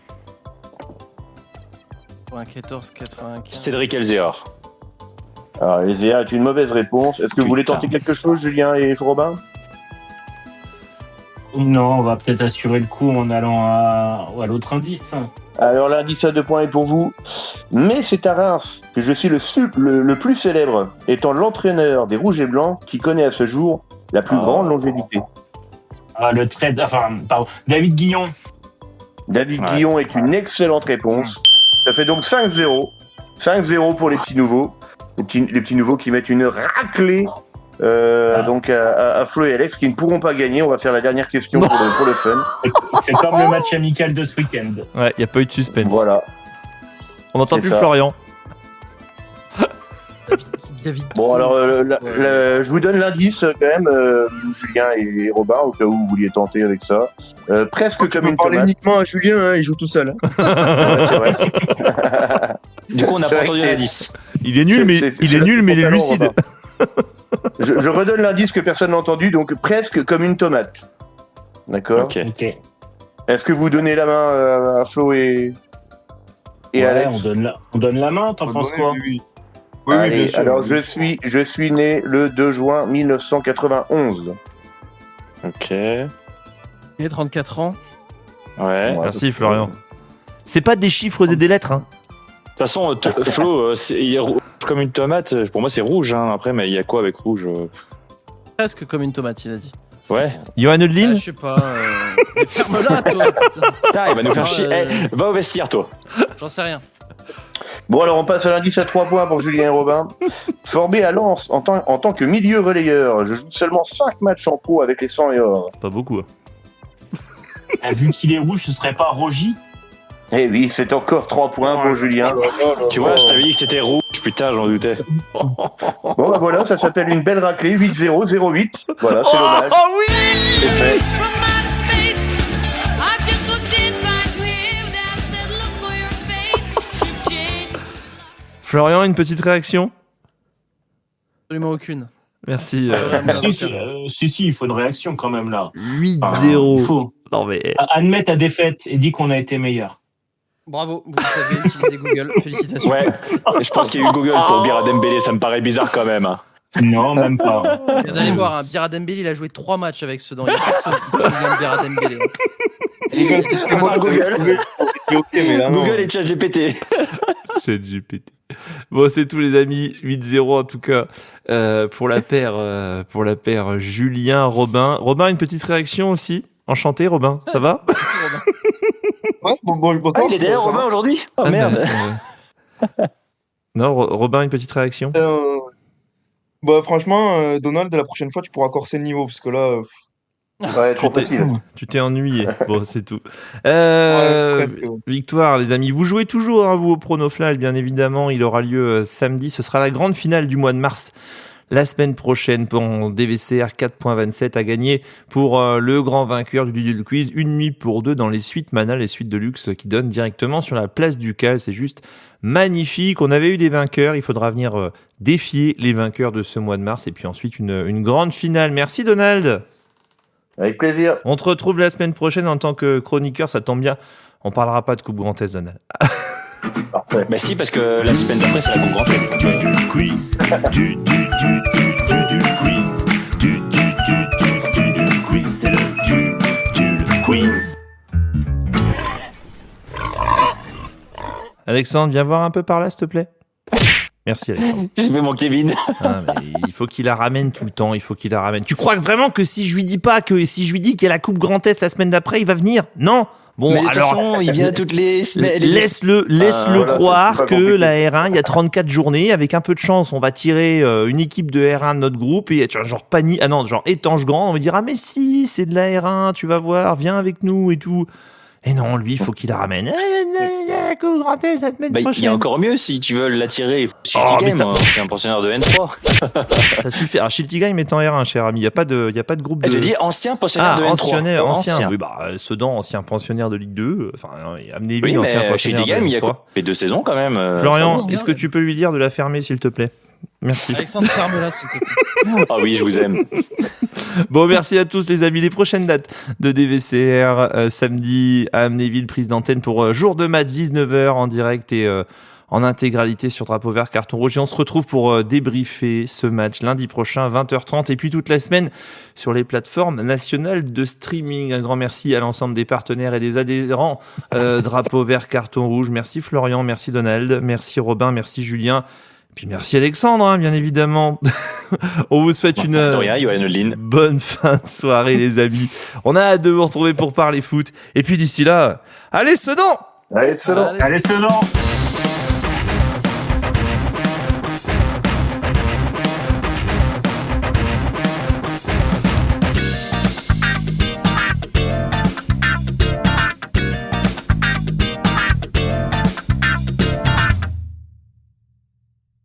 94, 95. Cédric Elzéar. Alors, Elzéar est une mauvaise réponse. Est-ce que vous voulez tenter quelque chose, Julien et Robin? Non, on va peut-être assurer le coup en allant à l'autre indice. Alors l'indice à 2 points est pour vous. Mais c'est à Reims que je suis le plus célèbre, étant l'entraîneur des Rouges et Blancs qui connaît à ce jour la plus grande longévité. Le trade, pardon, David Guillon. David Guillon est une excellente réponse. Ça fait donc 5-0. 5-0 pour les petits nouveaux. Les petits nouveaux qui mettent une raclée donc à Flo et Alex qui ne pourront pas gagner. On va faire la dernière question pour le fun. C'est comme le match amical de ce week-end. Ouais, il n'y a pas eu de suspense. Voilà. On n'entend C'est plus ça. Florian. David. Bon, alors, je vous donne l'indice quand même, Julien et Robin, au cas où vous vouliez tenter avec ça. Presque comme une parler tomate. uniquement à Julien, il joue tout seul. C'est vrai. Du coup, on n'a C'est pas vrai entendu que l'indice. Il est nul, mais il est lucide. Robin. Je redonne l'indice que personne n'a entendu, donc presque comme une tomate. D'accord. Ok. Est-ce que vous donnez la main à Flo et Alex? On donne la main, t'en penses quoi? Oui, Allez, bien sûr. alors je suis né le 2 juin 1991. Ok. Il a 34 ans. Ouais. Merci Florian. C'est pas des chiffres et des lettres, hein. De toute façon, Flo, il est rouge comme une tomate. Pour moi, c'est rouge. Hein. Après, mais il y a quoi avec rouge? Presque comme une tomate, il a dit. Ouais. Johan Odlin. Je sais pas. Mais ferme-la, toi. Putain, il va nous faire Non, chier. Va au vestiaire, toi. J'en sais rien. Bon, alors on passe à l'indice à 3 points pour Julien et Robin. Formé à Lens en tant que milieu relayeur, je joue seulement 5 matchs en pro avec les 100 et or. C'est pas beaucoup. Vu qu'il est rouge, ce serait pas Rogy? Eh oui, c'est encore 3 points pour Julien. Tu vois, je t'avais dit que c'était rouge. Putain, j'en doutais. Bon, bah voilà, ça s'appelle une belle raclée, 8-0, 0-8. Voilà, c'est l'hommage. Oh oui. C'est fait. Florian, une petite réaction? Absolument aucune. Merci. Si, il faut une réaction quand même là. 8-0. Il faut Non mais. admettre ta défaite et dire qu'on a été meilleur. Bravo, vous savez utiliser Google. Félicitations. Ouais. Je pense qu'il y a eu Google pour Bira Dembélé. Ça me paraît bizarre quand même. Hein. Non, même pas. Vous allez voir, Bira Dembélé, il a joué 3 matchs avec Sedan. Il y a personne qui se souvient de Bira Dembélé. Les gars, c'était moi Google. Ok, mais là, non. Google et ChatGPT. C'est GPT. Bon, c'est tout les amis. 8-0 en tout cas pour la paire Julien, Robin. Robin, une petite réaction aussi. Enchanté, Robin. Ça va? Ouais, bon, Il est derrière Robin aujourd'hui? Oh merde. Non, Robin, une petite réaction. Bah, franchement, Donald, la prochaine fois, tu pourras corser le niveau, parce que là. Ouais, trop facile. Tu t'es ennuyé. Bon, c'est tout. Presque, ouais. Victoire, les amis. Vous jouez toujours, hein, vous, au Prono Flash, bien évidemment. Il aura lieu samedi. Ce sera la grande finale du mois de mars. la semaine prochaine pour DVCR 4.27 à gagner pour le grand vainqueur du Dudul Quiz. Une nuit pour deux dans les suites Mana, les suites de luxe qui donnent directement sur la place du Cal. C'est juste magnifique. On avait eu des vainqueurs. Il faudra venir défier les vainqueurs de ce mois de mars et puis ensuite une grande finale. Merci Donald. Avec plaisir. On te retrouve la semaine prochaine en tant que chroniqueur, ça tombe bien. On parlera pas de Coupe Grand Est, Donald. Parfait. Bah si, parce que la semaine d'après, c'est la Coupe Grand Est. Du quiz, du quiz, du quiz, c'est le quiz. Alexandre, viens voir un peu par là, s'il te plaît. Merci Alexandre. Je vais mon Kevin. Ah, mais il faut qu'il la ramène tout le temps, il faut qu'il la ramène. Tu crois vraiment que si je lui dis qu'il y a la Coupe Grand Est la semaine d'après, il va venir? Non. Bon, mais de alors, toute façon, il vient toutes les semaines. laisse-le voilà, croire c'est que pas la R1, il y a 34 journées, avec un peu de chance, on va tirer une équipe de R1 de notre groupe et tu vois, genre genre Étanche Grand, on va dire, ah mais si, c'est de la R1, tu vas voir, viens avec nous et tout. Et non, lui, il faut qu'il la ramène. La Coupe Grand Est cette semaine prochaine. Il y a encore mieux, si tu veux l'attirer. mais ça- C'est un pensionnaire de N3. Ça suffit. Alors, Shilty Game est en R1, cher ami. Il n'y a pas de groupe de. J'ai dit ancien pensionnaire de N3. Ancien. Oui, bah, Sedan, ancien pensionnaire de Ligue 2. Enfin, amenez-lui, Oui, ancien mais chez pensionnaire Game, il y a de Ligue 3. fait 2 saisons quand même. Florian, est-ce que tu peux lui dire de la fermer, s'il te plaît? Merci. Alexandre, ferme-la, s'il te plaît. Ah oui, je vous aime. Bon, merci à tous les amis. Les prochaines dates de DVCR, samedi à Amnéville, prise d'antenne pour jour de match 19h en direct et en intégralité sur Drapeau Vert, Carton Rouge. Et on se retrouve pour débriefer ce match lundi prochain, 20h30. Et puis toute la semaine sur les plateformes nationales de streaming. Un grand merci à l'ensemble des partenaires et des adhérents Drapeau Vert, Carton Rouge. Merci Florian, merci Donald, merci Robin, merci Julien. Puis merci Alexandre, hein, bien évidemment. On vous souhaite une bonne fin de soirée, les amis. On a hâte de vous retrouver pour parler foot. Et puis d'ici là, allez Sedan! Allez, Sedan! Allez, Sedan!